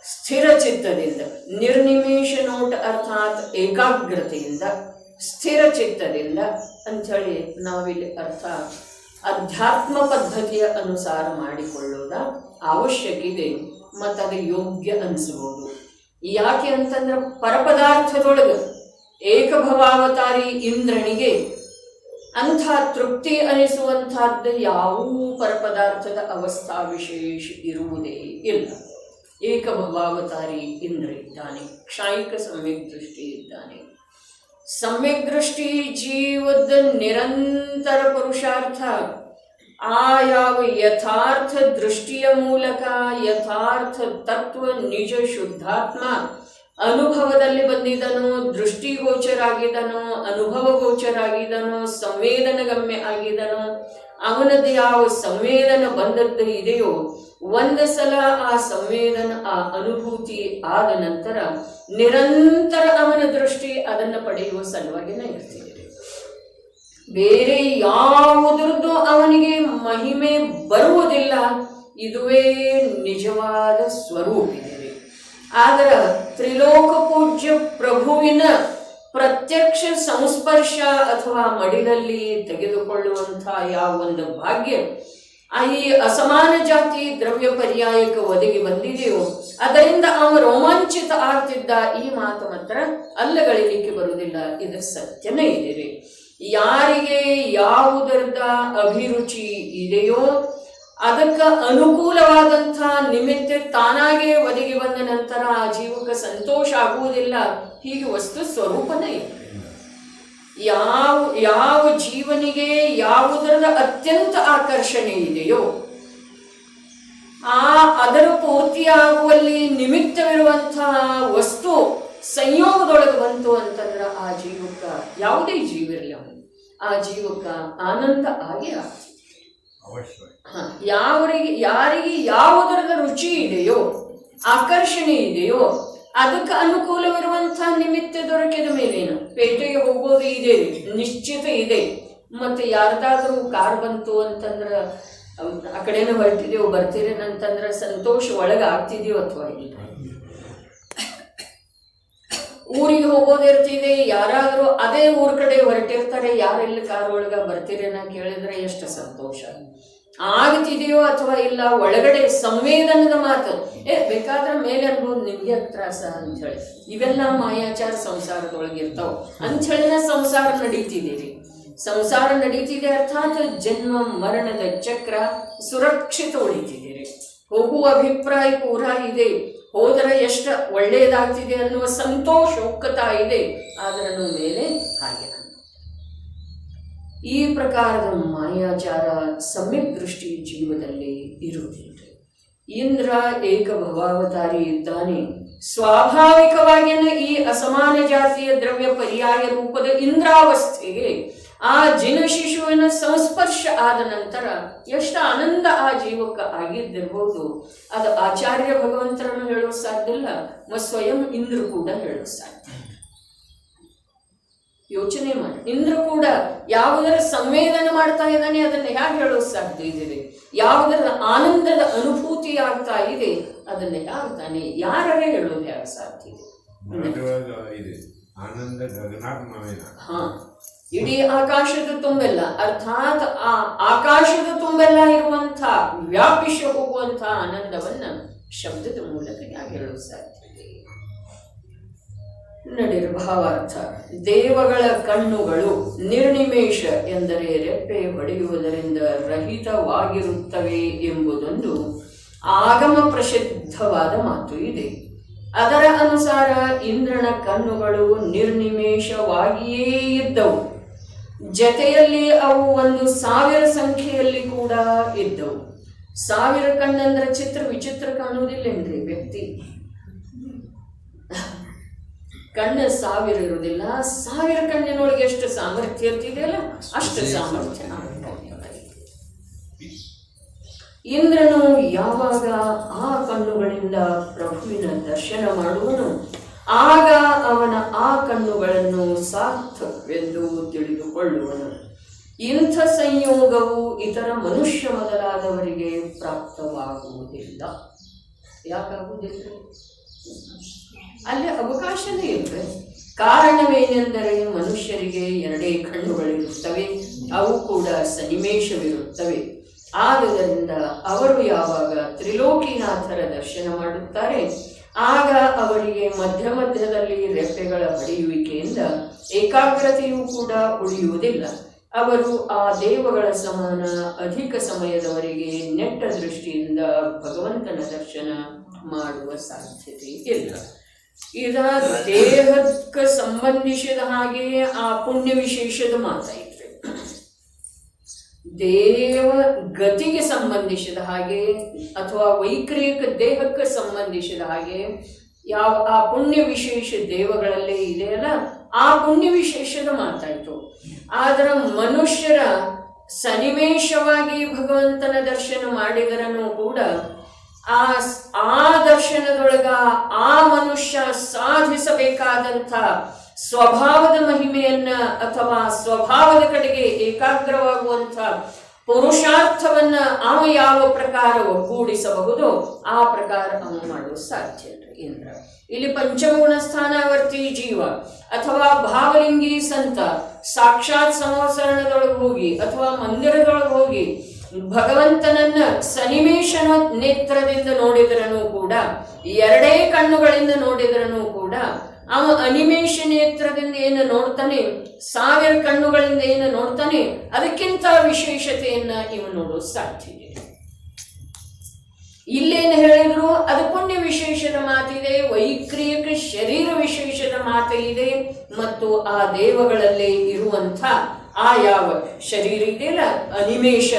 ಸ್ಥಿರ ಚಿತ್ತದಿಂದ, ನಿರ್ನಿಮೇಷ ನೋಟ ಅರ್ಥಾತ್ ಏಕಾಗ್ರತೆಯಿಂದ, ಸ್ಥಿರ ಚಿತ್ತದಿಂದ ಅಂಥೇಳಿ ನಾವಿಲ್ಲಿ ಅರ್ಥ ಅಧ್ಯಾತ್ಮ ಪದ್ಧತಿಯ ಅನುಸಾರ ಮಾಡಿಕೊಳ್ಳೋದ ಅವಶ್ಯಕ ಇದೆ. ಮತ್ತು ಅದು ಯೋಗ್ಯ ಅನಿಸ್ಬೋದು. ಯಾಕೆ ಅಂತಂದ್ರೆ ಪರಪದಾರ್ಥದೊಳಗೆ ಏಕಭವಾವತಾರಿ ಇಂದ್ರನಿಗೆ ಅಂಥ ತೃಪ್ತಿ ಅನಿಸುವಂಥದ್ದು ಯಾವುವು ಪರಪದಾರ್ಥದ ಅವಸ್ಥಾ ವಿಶೇಷ ಇರುವುದೇ ಇಲ್ಲ. ಏಕಭವಾವತಾರಿ ಇಂದ್ರ ಇದ್ದಾನೆ, ಕ್ಷಾಯಿಕ ಸಮ್ಯಕ್ ದೃಷ್ಟಿ ಇದ್ದಾನೆ. ಸಮ್ಯಕ್ ದೃಷ್ಟಿ ಜೀವದ ನಿರಂತರ ಪುರುಷಾರ್ಥ ಯಾವ ಯಥಾರ್ಥ ದೃಷ್ಟಿಯ ಮೂಲಕ ಯಥಾರ್ಥ ತತ್ವ ನಿಜ ಶುದ್ಧಾತ್ಮ ಅನುಭವದಲ್ಲಿ ಬಂದಿದನೋ, ದೃಷ್ಟಿಗೋಚರ ಆಗಿದನೋ, ಅನುಭವ ಗೋಚರ ಆಗಿದನೋ, ಸಂವೇದನಗಮ್ಯ ಆಗಿದನೋ, ಅವನದ್ದು ಯಾವ ಸಂವೇದನ ಬಂದದ್ದು ಇದೆಯೋ ಒಂದು ಸಲ ಆ ಸಂವೇದನ ಆ ಅನುಭೂತಿ ಆದ ನಂತರ ನಿರಂತರ ಅವನ ದೃಷ್ಟಿ ಅದನ್ನು ಪಡೆಯುವ ಸಲುವಾಗಿನೇ ಇರ್ತಿದೆ. ಬೇರೆ ಯಾವುದ್ರದ್ದು ಅವನಿಗೆ ಮಹಿಮೆ ಬರುವುದಿಲ್ಲ. ಇದುವೇ ನಿಜವಾದ ಸ್ವರೂಪ ಇದೆ. ಆದರೆ ತ್ರಿಲೋಕ ಪೂಜ್ಯ ಪ್ರಭುವಿನ ಪ್ರತ್ಯಕ್ಷ ಸಂಸ್ಪರ್ಶ ಅಥವಾ ಮಡಿಲಲ್ಲಿ ತೆಗೆದುಕೊಳ್ಳುವಂತಹ ಯಾವ ಒಂದು ಭಾಗ್ಯ ಈ ಅಸಮಾನ ಜಾತಿ ದ್ರವ್ಯ ಪರ್ಯಾಯಕ್ಕೆ ಒದಗಿ ಬಂದಿದೆಯೋ ಅದರಿಂದ ಅವ ರೋಮಾಂಚಿತ ಆಗ್ತಿದ್ದ. ಈ ಮಾತು ಮಾತ್ರ ಅಲ್ಲಗಳಿಲಿಕ್ಕೆ ಬರುವುದಿಲ್ಲ, ಇದು ಸತ್ಯನೇ ಇದೆ. ಯಾರಿಗೆ ಯಾವುದರದ ಅಭಿರುಚಿ ಇದೆಯೋ ಅದಕ್ಕೆ ಅನುಕೂಲವಾದಂಥ ನಿಮಿತ್ತ ತಾನಾಗೇ ಒದಗಿ ಬಂದ ನಂತರ ಆ ಜೀವಕ್ಕೆ ಸಂತೋಷ ಆಗುವುದಿಲ್ಲ. ಹೀಗೆ ವಸ್ತು ಸ್ವರೂಪನೇ ಇದೆ. ಯಾವ ಜೀವನಿಗೆ ಯಾವುದರದ ಅತ್ಯಂತ ಆಕರ್ಷಣೆ ಇದೆಯೋ ಅದರ ಪೂರ್ತಿಯಾಗುವಲ್ಲಿ ನಿಮಿತ್ತವಿರುವಂತಹ ವಸ್ತು ಸಂಯೋಗದೊಳಗೆ ಬಂತು ಅಂತಂದ್ರೆ ಆ ಜೀವಕ್ಕ, ಯಾವುದೇ ಜೀವ ಇರಲಿ ಅವನು, ಆ ಜೀವಕ್ಕ ಆನಂದ ಆಗೇ ಆಗ್ತದೆ. ಯಾರಿಗೆ ಯಾವುದರದ ರುಚಿ ಇದೆಯೋ ಆಕರ್ಷಣೆ ಇದೆಯೋ ಅದಕ್ಕೆ ಅನುಕೂಲವಿರುವಂತಹ ನಿಮಿತ್ತ ದೊರಕಿದ ಮೇಲೇನು ಪೇಟೆಗೆ ಹೋಗೋದು ಇದೆ, ನಿಶ್ಚಿತ ಇದೆ. ಮತ್ತೆ ಯಾರ್ದಾದ್ರೂ ಕಾರ್ ಬಂತು ಅಂತಂದ್ರೆ ಆ ಕಡೆನೂ ಹೊರಟಿದೆಯೋ ಬರ್ತೀರೇನಂತಂದ್ರೆ ಸಂತೋಷ ಒಳಗೆ ಆಗ್ತಿದೆಯೋ ಅಥವಾ ಇಲ್ಲ. ಊರಿಗೆ ಹೋಗೋದಿರ್ತಿದೆ, ಯಾರಾದರೂ ಅದೇ ಊರ ಕಡೆ ಹೊರಟಿರ್ತಾರೆ, ಯಾರೆಲ್ಲ ಕಾರ್ ಒಳಗ ಬರ್ತೀರೇನ ಕೇಳಿದ್ರೆ ಎಷ್ಟು ಸಂತೋಷ ಆಗ್ತಿದೆಯೋ ಅಥವಾ ಇಲ್ಲ. ಒಳಗಡೆ ಸಂವೇದನದ ಮಾತು ಬೇಕಾದ್ರೆ ಮೇಲೆ ಅನ್ಬೋದು, ನಿಮ್ಗೆ ಯಾಕೆ ತ್ರಾಸ ಅಂತ ಹೇಳಿ. ಇವೆಲ್ಲ ಮಾಯಾಚಾರ ಸಂಸಾರದೊಳಗೆ ಇರ್ತಾವ ಅಂಥೇಳಿನ ಸಂಸಾರ ನಡೀತಿದ್ದೀರಿ. ಸಂಸಾರ ನಡೀತಿದೆ ಅರ್ಥಾತ್ ಜನ್ಮ ಮರಣದ ಚಕ್ರ ಸುರಕ್ಷಿತ ಉಳಿತಿದ್ದೀರಿ. ಹೋಗುವ ಅಭಿಪ್ರಾಯ ಪೂರಾ ಇದೆ, ಹೋದರೆ ಎಷ್ಟು ಒಳ್ಳೆಯದಾಗ್ತಿದೆ ಅನ್ನುವ ಸಂತೋಷ ಒಕ್ಕತಾ ಇದೆ. ಅದರ ಮೇಲೆ ಹಾಗೆ ಈ ಪ್ರಕಾರದ ಮಾಯಾಚಾರ ಸಮ್ಯಕ್ ದೃಷ್ಟಿ ಜೀವದಲ್ಲಿ ಇರುವುದಿಲ್ಲ. ಇಂದ್ರ ಏಕಭವಾವತಾರಿ ಇದ್ದಾನೆ. ಸ್ವಾಭಾವಿಕವಾಗಿಯೇ ಈ ಅಸಮಾನ ಜಾತಿಯ ದ್ರವ್ಯ ಪರ್ಯಾಯ ರೂಪದ ಇಂದ್ರಾವಸ್ಥೆಗೆ ಆ ಜಿನ ಶಿಶುವಿನ ಸಂಸ್ಪರ್ಶ ಆದ ನಂತರ ಎಷ್ಟು ಆನಂದ ಆ ಜೀವಕ್ಕೆ ಆಗಿದ್ದಿರ್ಬೋದು. ಅದು ಆಚಾರ್ಯ ಭಗವಂತರನ್ನು ಹೇಳೋ ಸಾಧ್ಯ ಇಲ್ಲ, ಮತ್ತು ಸ್ವಯಂ ಇಂದ್ರ ಕೂಡ ಹೇಳೋ ಸಾಧ್ಯ. ಯೋಚನೆ ಮಾಡಿ, ಇಂದ್ರ ಕೂಡ ಯಾವುದರ ಸಂವೇದನೆ ಮಾಡ್ತಾ ಇದ್ದಾನೆ ಅದನ್ನು ಹೇಗೆ ಹೇಳೋ ಸಾಧ್ಯ ಇದೆ? ಯಾವುದರ ಆನಂದದ ಅನುಭೂತಿ ಆಗ್ತಾ ಇದೆ ಅದನ್ನು ಯಾಗ್ತಾನೆ ಯಾರೇ ಹೇಳೋದು ಹೇಗೆ ಸಾಧ್ಯ ಇದೆ? ಹಾ, ಇಡೀ ಆಕಾಶದ ತುಂಬೆಲ್ಲ ಅರ್ಥಾತ್ ಆ ಆಕಾಶದ ತುಂಬೆಲ್ಲ ಇರುವಂಥ ವ್ಯಾಪಿಸಿ ಹೋಗುವಂಥ ಆನಂದವನ್ನ ಶಬ್ದದ ಮೂಲಕ ಯಾಕೆ ಹೇಳೋ ಸಾಧ್ಯ? ನಡಿರು ಭಾವಾರ್ಥ. ದೇವಗಳ ಕಣ್ಣುಗಳು ನಿರ್ನಿಮೇಷ ಎಂದರೆ ರೆಪ್ಪೆ ಹೊಡೆಯುವುದರಿಂದ ರಹಿತವಾಗಿರುತ್ತವೆ ಎಂಬುದೊಂದು ಆಗಮ ಪ್ರಸಿದ್ಧವಾದ ಮಾತು ಇದೆ. ಅದರ ಅನುಸಾರ ಇಂದ್ರನ ಕಣ್ಣುಗಳು ನಿರ್ನಿಮೇಷವಾಗಿಯೇ ಇದ್ದವು. ಜತೆಯಲ್ಲಿ ಅವು 1000 ಸಂಖ್ಯೆಯಲ್ಲಿ ಕೂಡ ಇದ್ದವು. 1000 ಕಣ್ಣಂದ್ರೆ ಚಿತ್ರ ವಿಚಿತ್ರ ಕಾಣುವುದಿಲ್ಲೇನ್ರಿ ವ್ಯಕ್ತಿ? ಕಣ್ಣು 1000 ಇರುವುದಿಲ್ಲ, 1000 ಕಣ್ಣಿನೊಳಗೆ ಎಷ್ಟು ಸಾಮರ್ಥ್ಯ ಇರ್ತಿದೆಯಲ್ಲ ಅಷ್ಟು ಸಾಮರ್ಥ್ಯ. ಇಂದ್ರನು ಯಾವಾಗ ಆ ಕಣ್ಣುಗಳಿಂದ ಪ್ರಭುವಿನ ದರ್ಶನ ಮಾಡುವನು ಆಗ ಅವನ ಆ ಕಣ್ಣುಗಳನ್ನು ಸಾರ್ಥಕವೆಂದು ತಿಳಿದುಕೊಳ್ಳುವನು. ಇಂಥ ಸಂಯೋಗವು ಇತರ ಮನುಷ್ಯ ಮೊದಲಾದವರಿಗೆ ಪ್ರಾಪ್ತವಾಗುವುದಿಲ್ಲ. ಯಾಕಾಗುವುದಿಲ್ಲ? ಅಲ್ಲಿ ಅವಕಾಶನೇ ಇರ್ತದೆ. ಕಾರಣವೇನೆಂದರೆ ಮನುಷ್ಯರಿಗೆ 2 ಕಣ್ಣುಗಳಿರುತ್ತವೆ, ಅವು ಕೂಡ ಸನ್ನಿವೇಶವಿರುತ್ತವೆ. ಆದುದರಿಂದ ಅವರು ಯಾವಾಗ ತ್ರಿಲೋಕಿನಾಥರ ದರ್ಶನ ಮಾಡುತ್ತಾರೆ ಆಗ ಅವರಿಗೆ ಮಧ್ಯ ಮಧ್ಯದಲ್ಲಿ ರೆಪ್ಪೆಗಳ ಹೊಡೆಯುವಿಕೆಯಿಂದ ಏಕಾಗ್ರತೆಯೂ ಕೂಡ ಉಳಿಯುವುದಿಲ್ಲ. ಅವರು ಆ ದೇವಗಳ ಸಮಾನ ಅಧಿಕ ಸಮಯದವರೆಗೆ ನೆಟ್ಟ ದೃಷ್ಟಿಯಿಂದ ಭಗವಂತನ ದರ್ಶನ ಮಾಡುವ ಸಾಧ್ಯತೆ ಇಲ್ಲ. ಇದ ದೇಹಕ್ಕೆ ಸಂಬಂಧಿಸಿದ ಹಾಗೆ ಆ ಪುಣ್ಯ ವಿಶೇಷದ ಮಾತಾಯಿತು. ದೇವ ಗತಿಗೆ ಸಂಬಂಧಿಸಿದ ಹಾಗೆ ಅಥವಾ ವೈಕ್ರಿಯಕ ದೇಹಕ್ಕೆ ಸಂಬಂಧಿಸಿದ ಹಾಗೆ ಯಾವ ಆ ಪುಣ್ಯ ವಿಶೇಷ ದೇವಗಳಲ್ಲೇ ಇದೆಯಲ್ಲ, ಆ ಪುಣ್ಯ ವಿಶೇಷದ ಮಾತಾಯಿತು. ಆದರೆ ಮನುಷ್ಯರ ಸನ್ನಿವೇಶವಾಗಿ ಭಗವಂತನ ದರ್ಶನ ಮಾಡಿದರನು ಕೂಡ ಆ ದರ್ಶನದೊಳಗ ಆ ಮನುಷ್ಯ ಸಾಧಿಸಬೇಕಾದಂಥ ಸ್ವಭಾವದ ಮಹಿಮೆಯನ್ನ ಅಥವಾ ಸ್ವಭಾವದ ಕಡೆಗೆ ಏಕಾಗ್ರವಾಗುವಂಥ ಪುರುಷಾರ್ಥವನ್ನ ಅವ ಯಾವ ಪ್ರಕಾರ ಒಗ್ಗೂಡಿಸಬಹುದು ಆ ಪ್ರಕಾರ ಅವನು ಮಾಡಲು ಸಾಧ್ಯ ಇಂದ್ರ. ಇಲ್ಲಿ ಪಂಚಮಗುಣ ಸ್ಥಾನಾವರ್ತಿ ಜೀವ ಅಥವಾ ಭಾವಲಿಂಗಿ ಸಂತ ಸಾಕ್ಷಾತ್ ಸಂವತ್ಸರಣದೊಳಗೆ ಹೋಗಿ ಅಥವಾ ಮಂದಿರದೊಳಗೆ ಹೋಗಿ ಭಗವಂತನನ್ನ ಸನ್ನಿವೇಶನ ನೇತ್ರದಿಂದ ನೋಡಿದ್ರನು ಕೂಡ, ಎರಡೇ ಕಣ್ಣುಗಳಿಂದ ನೋಡಿದ್ರನು ಕೂಡ ಅವ ಅನಿಮೇಷ ನೇತ್ರದಿಂದ ಏನು ನೋಡ್ತಾನೆ, 1000 ಕಣ್ಣುಗಳಿಂದ ಏನು ನೋಡ್ತಾನೆ, ಅದಕ್ಕಿಂತ ವಿಶೇಷತೆಯನ್ನ ಇವ ನೋಡೋದು ಸಾಧ್ಯ ಇದೆ. ಇಲ್ಲೇನು ಹೇಳಿದ್ರು ಅದು ಪುಣ್ಯ ವಿಶೇಷದ ಮಾತಿದೆ, ವೈಕ್ರಿಯಕ ಶರೀರ ವಿಶೇಷದ ಮಾತಿದೆ, ಮತ್ತು ಆ ದೇವಗಳಲ್ಲೇ ಇರುವಂಥ ಆ ಯಾವ ಶರೀರ ಇದೆಯಲ್ಲ, ಅನಿಮೇಷ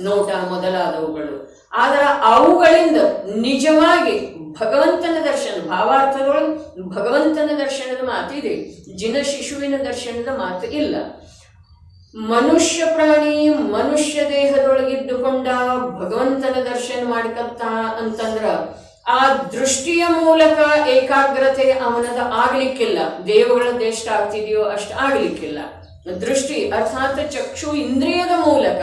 ನೋಟ ಮೊದಲಾದವುಗಳು. ಆದ್ರೆ ಅವುಗಳಿಂದ ನಿಜವಾಗಿ ಭಗವಂತನ ದರ್ಶನ, ಭಾವಾರ್ಥದೊಳಗೆ ಭಗವಂತನ ದರ್ಶನದ ಮಾತಿದೆ, ಜಿನ ಶಿಶುವಿನ ದರ್ಶನದ ಮಾತು ಇಲ್ಲ. ಮನುಷ್ಯ ಪ್ರಾಣಿ ಮನುಷ್ಯ ದೇಹದೊಳಗಿದ್ದುಕೊಂಡ ಭಗವಂತನ ದರ್ಶನ ಮಾಡ್ಕತ್ತ ಅಂತಂದ್ರ ಆ ದೃಷ್ಟಿಯ ಮೂಲಕ ಏಕಾಗ್ರತೆ ಅವನದ ಆಗ್ಲಿಕ್ಕಿಲ್ಲ. ದೇವಗಳದ್ದು ಎಷ್ಟು ಆಗ್ತಿದೆಯೋ ಅಷ್ಟು ಆಗ್ಲಿಕ್ಕಿಲ್ಲ. ದೃಷ್ಟಿ ಅರ್ಥಾತ್ ಚಕ್ಷು ಇಂದ್ರಿಯದ ಮೂಲಕ.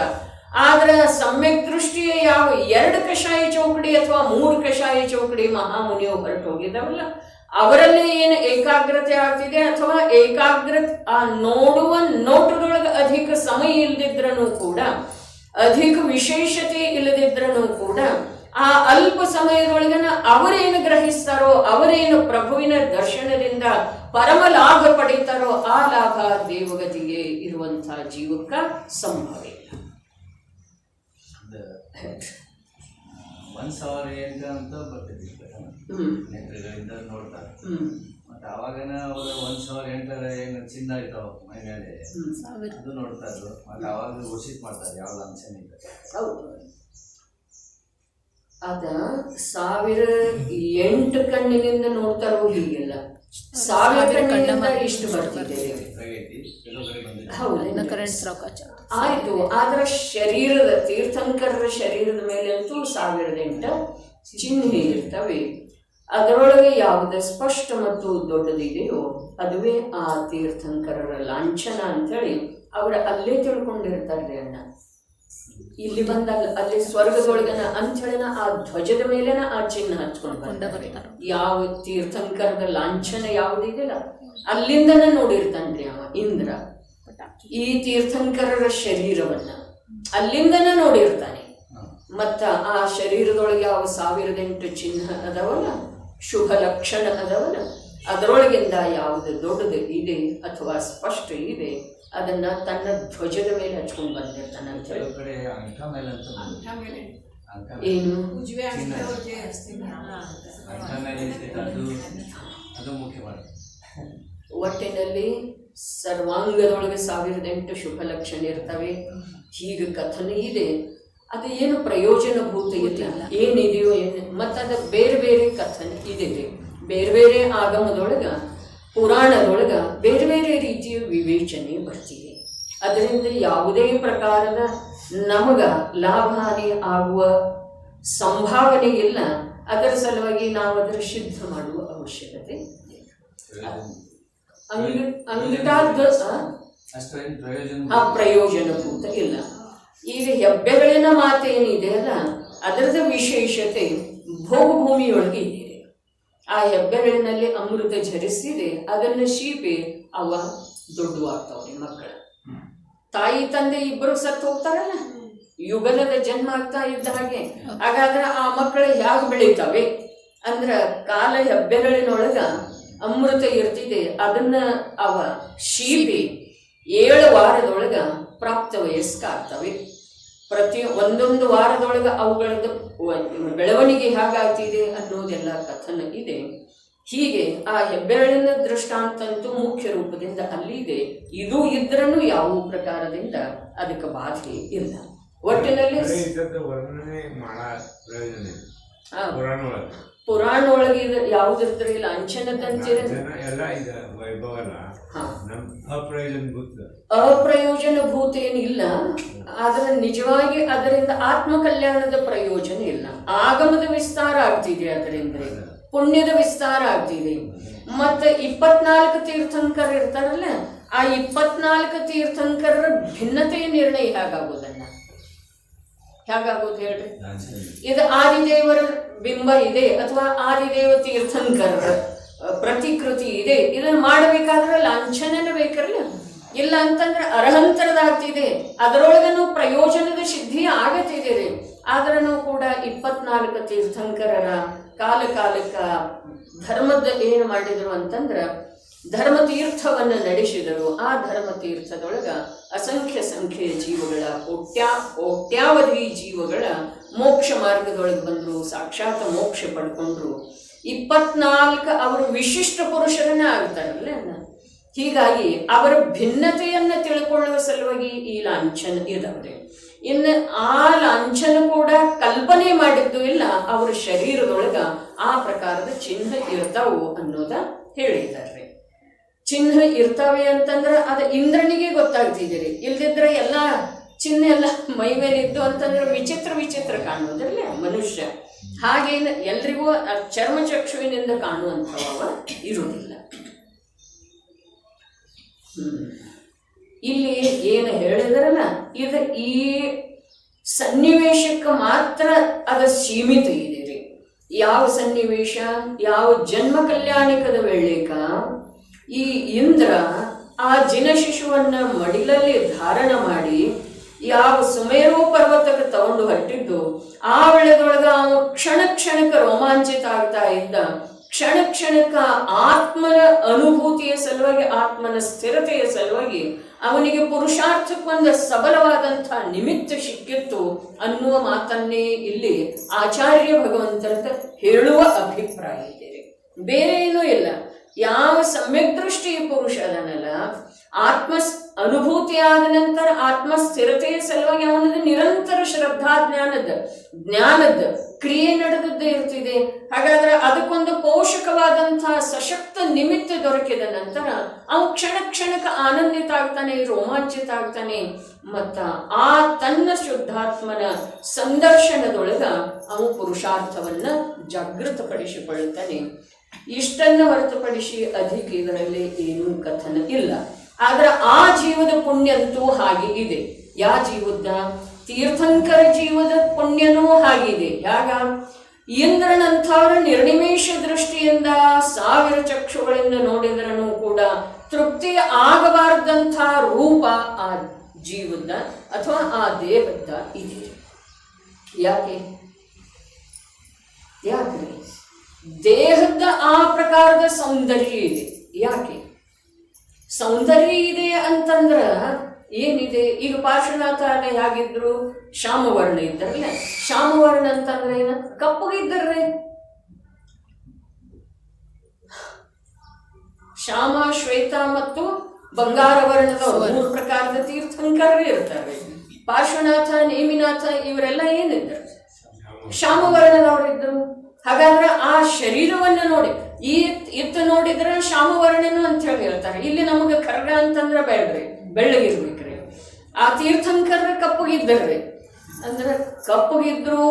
ಆದ್ರೆ ಸಮ್ಯಕ್ ದೃಷ್ಟಿಯ ಯಾವ 2 ಕಷಾಯ ಚೌಕಡಿ ಅಥವಾ 3 ಕಷಾಯ ಚೌಕಡಿ ಮಹಾಮುನಿಯು ಹೊರಟು ಹೋಗಿದ್ದಾವಲ್ಲ, ಅವರಲ್ಲಿ ಏನು ಏಕಾಗ್ರತೆ ಆಗ್ತಿದೆ ಅಥವಾ ಆ ನೋಡುವ ನೋಟದೊಳಗೆ ಅಧಿಕ ಸಮಯ ಇಲ್ಲದಿದ್ರನು ಕೂಡ, ಅಧಿಕ ವಿಶೇಷತೆ ಇಲ್ಲದಿದ್ರನು ಕೂಡ, ಆ ಅಲ್ಪ ಸಮಯದೊಳಗನ ಅವರೇನು ಗ್ರಹಿಸ್ತಾರೋ, ಅವರೇನು ಪ್ರಭುವಿನ ದರ್ಶನದಿಂದ ಪರಮ ಲಾಭ ಪಡೀತಾರೋ ಆ ಲಾಭ ದೇವಗತಿಗೆ ಇರುವಂತಹ ಜೀವಕ್ಕ ಸಂಭವ ಇಲ್ಲ. 1,008 ಅಂತ ಬರ್ತಿದ್ವಿ ನೆನಪುಗಳಿಂದ ನೋಡ್ತಾರೆ. ಮತ್ತೆ ಅವಾಗನ ಅವರು 1,008 ಏನು ಚಿನ್ನ ಇರ್ತಾವ ಮೈ ಮೇಲೆ ಅದು ನೋಡ್ತಾ ಇದ್ರು. ಮತ್ತೆ ಅವಾಗ ವರ್ಷಿತ್ ಮಾಡ್ತಾರೆ ಯಾವ ಅಂಶನ ಇಲ್ಲ. ಹೌದು, ಅದ 1008 ಕಣ್ಣಿನಿಂದ ನೋಡ್ತಾರೋ ಹೀಗಿಲ್ಲ, 1000 ಕಣ್ಣಿನಿಂದ ಇಷ್ಟು ಬರ್ತಿದ್ದೇವೆ. ಆಯ್ತು, ಆದ್ರ ಶರೀರದ ತೀರ್ಥಂಕರರ ಶರೀರದ ಮೇಲೆ ಅಂತೂ 1008 ಚಿಹ್ನೆ ಇರ್ತವೆ. ಅದರೊಳಗೆ ಯಾವುದು ಸ್ಪಷ್ಟ ಮತ್ತು ದೊಡ್ಡದಿದೆಯೋ ಅದುವೇ ಆ ತೀರ್ಥಂಕರರ ಲಾಂಛನ ಅಂತೇಳಿ ಅವ್ರ ಅಲ್ಲೇ ತಿಳ್ಕೊಂಡಿರ್ತಾರೆ ಅಣ್ಣ. ಇಲ್ಲಿ ಬಂದಾಗ ಅಲ್ಲಿ ಸ್ವರ್ಗದೊಳಗನ ಅಂಥೇಳಿನ ಆ ಧ್ವಜದ ಮೇಲೆನ ಆ ಚಿಹ್ನ ಹಚ್ಕೊಂಡು ಯಾವ ತೀರ್ಥಂಕರದ ಲಾಂಛನ ಯಾವುದಿದೆಯಲ್ಲ ಅಲ್ಲಿಂದನ ನೋಡಿರ್ತಾನ್ರಿ ಅವ ಇಂದ್ರ. ಈ ತೀರ್ಥಂಕರರ ಶರೀರವನ್ನ ಅಲ್ಲಿಂದನ ನೋಡಿರ್ತಾನೆ. ಮತ್ತ ಆ ಶರೀರದೊಳಗೆ ಯಾವ 1008 ಚಿಹ್ನ ಅದಾವಲ್ಲ, ಶುಭ ಲಕ್ಷಣ ಅದಾವಲ್ಲ, ಅದರೊಳಗಿಂದ ಯಾವುದು ದೊಡ್ಡದು ಇದೆ ಅಥವಾ ಸ್ಪಷ್ಟ ಇದೆ ಅದನ್ನ ತನ್ನ ಧ್ವಜದ ಮೇಲೆ ಹಚ್ಕೊಂಡು ಬಂದಿರ್ತಾನೆ ಅಂತ ಹೇಳಿ. ಏನು ಒಟ್ಟಿನಲ್ಲಿ ಸರ್ವಾಂಗದೊಳಗೆ 1008 ಶುಭ ಲಕ್ಷಣ ಇರ್ತವೆ. ಹೀಗೆ ಕಥನೆ ಇದೆ. ಅದು ಏನು ಪ್ರಯೋಜನಭೂತ ಇಲ್ಲ, ಏನಿದೆಯೋ ಏನು, ಮತ್ತು ಅದು ಬೇರೆ ಬೇರೆ ಕಥನೆ ಇದೆ. ಬೇರೆ ಬೇರೆ ಆಗಮದೊಳಗೆ ಪುರಾಣದೊಳಗೆ ಬೇರೆ ಬೇರೆ ರೀತಿಯ ವಿವೇಚನೆ ಬರ್ತಿದೆ. ಅದರಿಂದ ಯಾವುದೇ ಪ್ರಕಾರದ ನಮಗ ಲಾಭ ಹಾನಿ ಆಗುವ ಸಂಭಾವನೆ ಇಲ್ಲ. ಅದರ ಸಲುವಾಗಿ ನಾವು ಅದರ ಸಿದ್ಧ ಮಾಡುವ ಅವಶ್ಯಕತೆ ಪ್ರಯೋಜನಭೂತ ಇಲ್ಲ. ಈಗ ಹೆಬ್ಬೆಗಳಿನ ಮಾತೇನಿದೆ ಅಲ್ಲ ಅದರದ ವಿಶೇಷತೆ ಭೋಗಭೂಮಿಯೊಳಗೆ ಇದೆ. ಆ ಹೆಬ್ಬೆಗಳಿನಲ್ಲಿ ಅಮೃತ ಝರಿಸಿದೆ, ಅದನ್ನು ಶೀಪೆ ಅವ ದೊಡ್ಡವಾಗ್ತಾವ್ರಿ ಮಕ್ಕಳ. ತಾಯಿ ತಂದೆ ಇಬ್ಬರು ಸತ್ತು ಹೋಗ್ತಾರಲ್ಲ, ಯುಗಲದ ಜನ್ಮ ಆಗ್ತಾ ಇದ್ದ ಹಾಗೆ. ಹಾಗಾದ್ರೆ ಆ ಮಕ್ಕಳು ಹೇಗೆ ಬೆಳೀತಾವೆ ಅಂದ್ರ ಕಾಲ ಹೆಬ್ಬೆಗಳಿನೊಳಗ ಅಮೃತ ಇರ್ತಿದೆ, ಅದನ್ನ ಅವ ಶೀಪಿ 7 ವಾರದೊಳಗ ಪ್ರಾಪ್ತ ವಯಸ್ಕ ಆಗ್ತವೆ. ಪ್ರತಿ ಒಂದೊಂದು ವಾರದೊಳಗೆ ಅವುಗಳದ್ದು ಬೆಳವಣಿಗೆ ಹೇಗಾಗ್ತಿದೆ ಅನ್ನೋದೆಲ್ಲ ಕಥನ ಇದೆ. ಹೀಗೆ ಆ ಹೆಬ್ಬೆರಳಿನ ದೃಷ್ಟಾಂತಂತೂ ಮುಖ್ಯ ರೂಪದಿಂದ ಅಲ್ಲಿದೆ. ಇದು ಇದ್ರೂ ಯಾವ ಪ್ರಕಾರದಿಂದ ಅದಕ್ಕೆ ಬಾಧೆ ಇಲ್ಲ. ಒಟ್ಟಿನಲ್ಲಿ ಪುರಾಣ ಒಳಗೆ ಯಾವುದಿರ್ತಾರೆ ಇಲ್ಲ ಅಂಚನ ತಂತಿರ ಅಪ್ರಯೋಜನ ಭೂತ ಏನಿಲ್ಲ. ಆದ್ರೆ ನಿಜವಾಗಿ ಅದರಿಂದ ಆತ್ಮ ಕಲ್ಯಾಣದ ಪ್ರಯೋಜನ ಇಲ್ಲ. ಆಗಮದ ವಿಸ್ತಾರ ಆಗ್ತಿದೆ, ಅದರಿಂದ ಪುಣ್ಯದ ವಿಸ್ತಾರ ಆಗ್ತಿದೆ. ಮತ್ತೆ 24 ತೀರ್ಥಂಕರ ಇರ್ತಾರಲ್ಲ, ಆ 24 ತೀರ್ಥಂಕರರ ಭಿನ್ನತೆಯ ನಿರ್ಣಯ ಹೇಗಾಗೋದನ್ನ ಹೇಗಾಗೋದು ಹೇಳ್ರಿ. ಇದು ಆದಿದೇವರ ಬಿಂಬ ಇದೆ ಅಥವಾ ಆದಿದೇವ ತೀರ್ಥಂಕರರ ಪ್ರತಿಕೃತಿ ಇದೆ, ಇದನ್ನ ಮಾಡಬೇಕಾದ್ರೆ ಲಾಂಛನನ ಬೇಕರಲ್ಲ. ಇಲ್ಲ ಅಂತಂದ್ರೆ ಅರ್ಹಂತರದಾಗ್ತಿದೆ, ಅದರೊಳಗನು ಪ್ರಯೋಜನದ ಸಿದ್ಧಿ ಆಗತ್ತಿದೆ. ಆದ್ರೂ ಕೂಡ 24 ತೀರ್ಥಂಕರರ ಕಾಲಕ್ಕ ಧರ್ಮದ ಏನು ಮಾಡಿದರು ಅಂತಂದ್ರೆ ಧರ್ಮತೀರ್ಥವನ್ನು ನಡೆಸಿದರು. ಆ ಧರ್ಮತೀರ್ಥದೊಳಗ ಅಸಂಖ್ಯ ಸಂಖ್ಯೆಯ ಜೀವಗಳ ಕೋಟ್ಯಾವಧಿ ಜೀವಗಳ ಮೋಕ್ಷ ಮಾರ್ಗದೊಳಗೆ ಬಂದರು, ಸಾಕ್ಷಾತ್ ಮೋಕ್ಷ ಪಡ್ಕೊಂಡ್ರು. 24 ಅವರು ವಿಶಿಷ್ಟ ಪುರುಷರನ್ನ ಆಗ್ತಾರಲ್ಲ. ಹೀಗಾಗಿ ಅವರ ಭಿನ್ನತೆಯನ್ನ ತಿಳ್ಕೊಳ್ಳುವ ಸಲುವಾಗಿ ಈ ಲಾಂಛನ ಇದಾವೆ. ಇನ್ನು ಆ ಲಾಂಛನ ಕೂಡ ಕಲ್ಪನೆ ಮಾಡಿದ್ದು ಇಲ್ಲ, ಅವರ ಶರೀರದೊಳಗ ಆ ಪ್ರಕಾರದ ಚಿಹ್ನ ಇರ್ತಾವು ಅನ್ನೋದ ಹೇಳಿದ್ದಾರೆ. ಚಿಹ್ನೆ ಇರ್ತಾವೆ ಅಂತಂದ್ರೆ ಅದು ಇಂದ್ರನಿಗೆ ಗೊತ್ತಾಗ್ತಿದ್ದೀರಿ. ಇಲ್ದಿದ್ರೆ ಎಲ್ಲ ಚಿಹ್ನೆ ಎಲ್ಲ ಮೈ ಮೇಲೆ ಇದ್ದು ಅಂತಂದ್ರೆ ವಿಚಿತ್ರ ಕಾಣುವುದಲ್ಲ ಮನುಷ್ಯ. ಹಾಗೇನು ಎಲ್ರಿಗೂ ಚರ್ಮಚಕ್ಷುವಿನಿಂದ ಕಾಣುವಂಥವ ಇರುವುದಿಲ್ಲ. ಇಲ್ಲಿ ಏನು ಹೇಳಿದ್ರಲ್ಲ, ಇದು ಈ ಸನ್ನಿವೇಶಕ್ಕೆ ಮಾತ್ರ ಅದ ಸೀಮಿತ ಇದೆ ರೀ. ಯಾವ ಸನ್ನಿವೇಶ? ಯಾವ ಜನ್ಮ ಕಲ್ಯಾಣಿಕದ ವೇಳೆಕ ಈ ಇಂದ್ರ ಆ ಜಿನ ಶಿಶುವನ್ನ ಮಡಿಲಲ್ಲಿ ಧಾರಣ ಮಾಡಿ ಯಾವ ಸುಮೇರು ಪರ್ವತಕ್ಕೆ ತಗೊಂಡು ಹೊರಟಿದ್ದು, ಆ ವೇಳೆದೊಳಗ ಅವನು ಕ್ಷಣಕ್ಕೆ ರೋಮಾಂಚಿತ ಆಗ್ತಾ ಇದ್ದ. ಕ್ಷಣಕ್ಕ ಆತ್ಮನ ಅನುಭೂತಿಯ ಸಲುವಾಗಿ, ಆತ್ಮನ ಸ್ಥಿರತೆಯ ಸಲುವಾಗಿ ಅವನಿಗೆ ಪುರುಷಾರ್ಥಕ್ಕೊಂದು ಸಬಲವಾದಂಥ ನಿಮಿತ್ತ ಸಿಕ್ಕಿತ್ತು ಅನ್ನುವ ಮಾತನ್ನೇ ಇಲ್ಲಿ ಆಚಾರ್ಯ ಭಗವಂತರ ಹೇಳುವ ಅಭಿಪ್ರಾಯ ಇದೆ. ಬೇರೆ ಏನೂ ಇಲ್ಲ. ಯಾವ ಸಮ್ಯಕ್ ದೃಷ್ಟಿಯ ಪುರುಷ ಅದನ್ನಲ್ಲ, ಆತ್ಮ ಅನುಭೂತಿ ಆದ ನಂತರ ಆತ್ಮ ಸ್ಥಿರತೆಯ ಸಲುವಾಗಿ ಅವನದು ನಿರಂತರ ಶ್ರದ್ಧಾ ಜ್ಞಾನದ ಕ್ರಿಯೆ ನಡೆದದ್ದೇ ಇರ್ತಿದೆ. ಹಾಗಾದ್ರೆ ಅದಕ್ಕೊಂದು ಪೋಷಕವಾದಂತಹ ಸಶಕ್ತ ನಿಮಿತ್ತ ದೊರಕಿದ ನಂತರ ಅವನು ಕ್ಷಣಕ್ಕೆ ಆನಂದಿತ ಆಗ್ತಾನೆ, ರೋಮಾಂಚಿತ ಆಗ್ತಾನೆ. ಮತ್ತ ಆ ತನ್ನ ಶುದ್ಧಾತ್ಮನ ಸಂದರ್ಶನದೊಳಗ ಅವನು ಪುರುಷಾರ್ಥವನ್ನ ಜಾಗೃತಪಡಿಸಿಕೊಳ್ಳುತ್ತಾನೆ. ಇಷ್ಟನ್ನು ಹೊರತುಪಡಿಸಿ ಅಧಿಕ ಇದರಲ್ಲಿ ಏನೂ ಕಥನ ಇಲ್ಲ. ಆದ್ರೆ ಆ ಜೀವದ ಪುಣ್ಯ ಅಂತೂ ಹಾಗೆ ಇದೆ. ಯಾವ ಜೀವದ? ತೀರ್ಥಂಕರ ಜೀವದ ಪುಣ್ಯನೂ ಹಾಗಿದೆ. ಯಾಗ ಇಂದ್ರನಂಥವರ ನಿರ್ನಿಮೇಷ ದೃಷ್ಟಿಯಿಂದ 1000 ಚಕ್ಷುಗಳಿಂದ ನೋಡಿದ್ರೂ ಕೂಡ ತೃಪ್ತಿ ಆಗಬಾರ್ದಂಥ ರೂಪ ಆ ಜೀವದ ಅಥವಾ ಆ ದೇಹದ ಇದೆ. ಯಾಕೆ? ದೇಹದ ಆ ಪ್ರಕಾರದ ಸೌಂದರ್ಯ ಇದೆ. ಯಾಕೆ ಸೌಂದರ್ಯ ಇದೆ ಅಂತಂದ್ರ ಏನಿದೆ? ಈಗ ಪಾರ್ಶ್ವನಾಥ ಹೇಗಿದ್ರು? ಶ್ಯಾಮವರ್ಣ ಇದ್ದಾರಲ್ಲ. ಶ್ಯಾಮವರ್ಣ ಅಂತಂದ್ರೆ ಏನ? ಕಪ್ಪಗಿದ್ದಾರ್ರಿ. ಶ್ಯಾಮ, ಶ್ವೇತ ಮತ್ತು ಬಂಗಾರ ವರ್ಣದವರು 3 ಪ್ರಕಾರದ ತೀರ್ಥಂಕರರು ಇರ್ತಾರೆ. ಪಾರ್ಶ್ವನಾಥ, ನೇಮಿನಾಥ ಇವರೆಲ್ಲ ಏನಿದ್ರು? ಶ್ಯಾಮವರ್ಣದವರಿದ್ರು. ಹಾಗಾದ್ರೆ ಆ ಶರೀರವನ್ನ ನೋಡಿ ಇತ್ತು ನೋಡಿದ್ರೆ ಶ್ಯಾಮವರ್ಣನು ಅಂತ ಹೇಳಿ ಹೇಳ್ತಾರೆ. ಇಲ್ಲಿ ನಮಗೆ ಖರ್ಗ ಅಂತಂದ್ರೆ ಬೇಡ್ರಿ, ಬೆಳ್ಳಗಿರ್ಬೇಕ್ರಿ. ಆ ತೀರ್ಥಂಕರ ಕಪ್ಪಗಿದ್ದರ್ರಿ. ಅಂದ್ರೆ ಕಪ್ಪಗಿದ್ರು,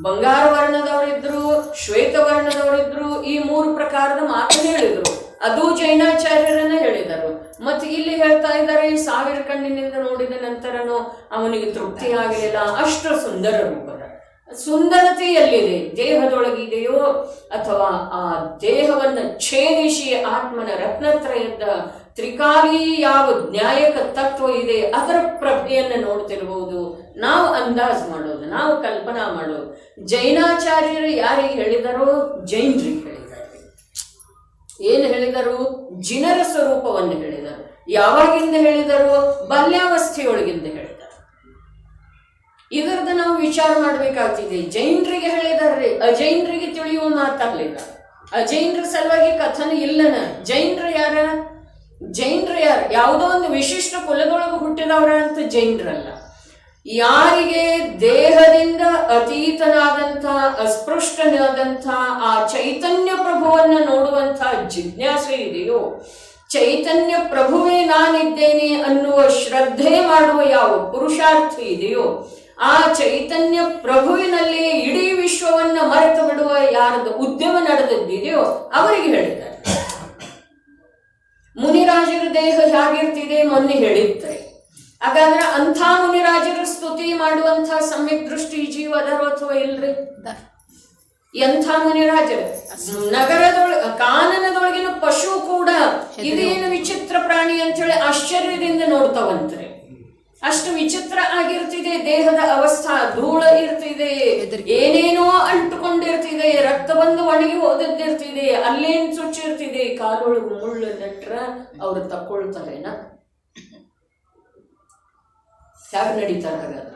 ಬಂಗಾರ ವರ್ಣದವರಿದ್ರು, ಶ್ವೇತ ವರ್ಣದವರಿದ್ರು. ಈ 3 ಪ್ರಕಾರದ ಮಾತನ್ನು ಹೇಳಿದ್ರು. ಅದು ಜೈನಾಚಾರ್ಯರನ್ನ ಹೇಳಿದರು. ಮತ್ತೆ ಇಲ್ಲಿ ಹೇಳ್ತಾ ಇದ್ದಾರೆ 1000 ಕಣ್ಣಿನಿಂದ ನೋಡಿದ ನಂತರನು ಅವನಿಗೆ ತೃಪ್ತಿ ಆಗಲಿಲ್ಲ. ಅಷ್ಟು ಸುಂದರ ರೂಪದ ಸುಂದರತೆ ಎಲ್ಲಿದೆ? ದೇಹದೊಳಗಿದೆಯೋ ಅಥವಾ ಆ ದೇಹವನ್ನು ಛೇದಿಸಿ ಆತ್ಮನ ರತ್ನತ್ರಯದ ತ್ರಿಕಾಲಿ ಯಾವ ನ್ಯಾಯಕ ತತ್ವ ಇದೆ ಅದರ ಪ್ರಭೆಯನ್ನು ನೋಡ್ತಿರ್ಬೋದು. ನಾವು ಅಂದಾಜ್ ಮಾಡೋದು, ನಾವು ಕಲ್ಪನಾ ಮಾಡೋದು. ಜೈನಾಚಾರ್ಯರು ಯಾರಿಗೆ ಹೇಳಿದಾರೋ? ಜೈನರಿಗೆ ಹೇಳಿದ್ದಾರೆ. ಏನು ಹೇಳಿದರು? ಜಿನರ ಸ್ವರೂಪವನ್ನು ಹೇಳಿದರು. ಯಾವಾಗಿಂದ ಹೇಳಿದರು? ಬಾಲ್ಯಾವಸ್ಥೆಯೊಳಗಿಂದ ಹೇಳಿದರು. ಇದರದ ನಾವು ವಿಚಾರ ಮಾಡಬೇಕಾಗ್ತಿದೆ. ಜೈನರಿಗೆ ಹೇಳಿದಾರ್ರಿ, ಅಜೈನರಿಗೆ ತಿಳಿಯುವ ಮಾತಾಗಲಿಲ್ಲ. ಅಜೈನರ ಸಲುವಾಗಿ ಕಥನ ಇಲ್ಲನ. ಜೈನರು ಯಾರ? ಯಾವುದೋ ಒಂದು ವಿಶಿಷ್ಟ ಕುಲದೊಳಗೆ ಹುಟ್ಟಿದವರ ಅಂತ ಜೈನರಲ್ಲ. ಯಾರಿಗೆ ದೇಹದಿಂದ ಅತೀತನಾದಂಥ ಅಸ್ಪೃಷ್ಟನಾದಂಥ ಆ ಚೈತನ್ಯ ಪ್ರಭುವನ್ನ ನೋಡುವಂಥ ಜಿಜ್ಞಾಸೆ ಇದೆಯೋ, ಚೈತನ್ಯ ಪ್ರಭುವೇ ನಾನಿದ್ದೇನೆ ಅನ್ನುವ ಶ್ರದ್ಧೆ ಮಾಡುವ ಯಾವ ಪುರುಷಾರ್ಥ ಇದೆಯೋ, ಆ ಚೈತನ್ಯ ಪ್ರಭುವಿನಲ್ಲಿ ಇಡೀ ವಿಶ್ವವನ್ನ ಮರೆತು ಬಿಡುವ ಯಾರದ ಉದ್ಯಮ ನಡೆದಿದೆಯೋ ಅವರಿಗೆ ಹೇಳಿದ್ದಾರೆ. ಮುನಿರಾಜರ ದೇಹ ಹೇಗಿರ್ತಿದೆ ಮೊನ್ನೆ ಹೇಳಿರ್ತಾರೆ. ಹಾಗಾದ್ರೆ ಅಂಥ ಮುನಿರಾಜರ ಸ್ತುತಿ ಮಾಡುವಂಥ ಸಮ್ಯಕ್ ದೃಷ್ಟಿ ಜೀವ ಅದರ ಅಥವಾ ಇಲ್ರಿ? ಎಂಥ ಮುನಿರಾಜರು! ಕಾನನದೊಳಗಿನ ಪಶು ಕೂಡ ಇದೇನು ವಿಚಿತ್ರ ಪ್ರಾಣಿ ಅಂತ ಹೇಳಿ ಆಶ್ಚರ್ಯದಿಂದ ನೋಡ್ತಾವಂತ್ರೆ. ಅಷ್ಟು ವಿಚಿತ್ರ ಆಗಿರ್ತಿದೆ ದೇಹದ ಅವಸ್ಥಾ. ಧೂಳ ಇರ್ತಿದೆ, ಏನೇನೋ ಅಂಟುಕೊಂಡಿರ್ತಿದೆ, ರಕ್ತ ಬಂದು ಒಣಗಿ ಹೋದದ್ದಿರ್ತಿದೆ, ಅಲ್ಲೇನ್ ಚುಚ್ಚಿರ್ತಿದೆ, ಕಾಲೊಳಗೆ ಮುಳ್ಳು ನೆಟ್ರ ಅವ್ರು ತಕ್ಕೊಳ್ತಾರೇನ? ಯಾರು ನಡೀತಾರ? ಹಾಗಾದ್ರ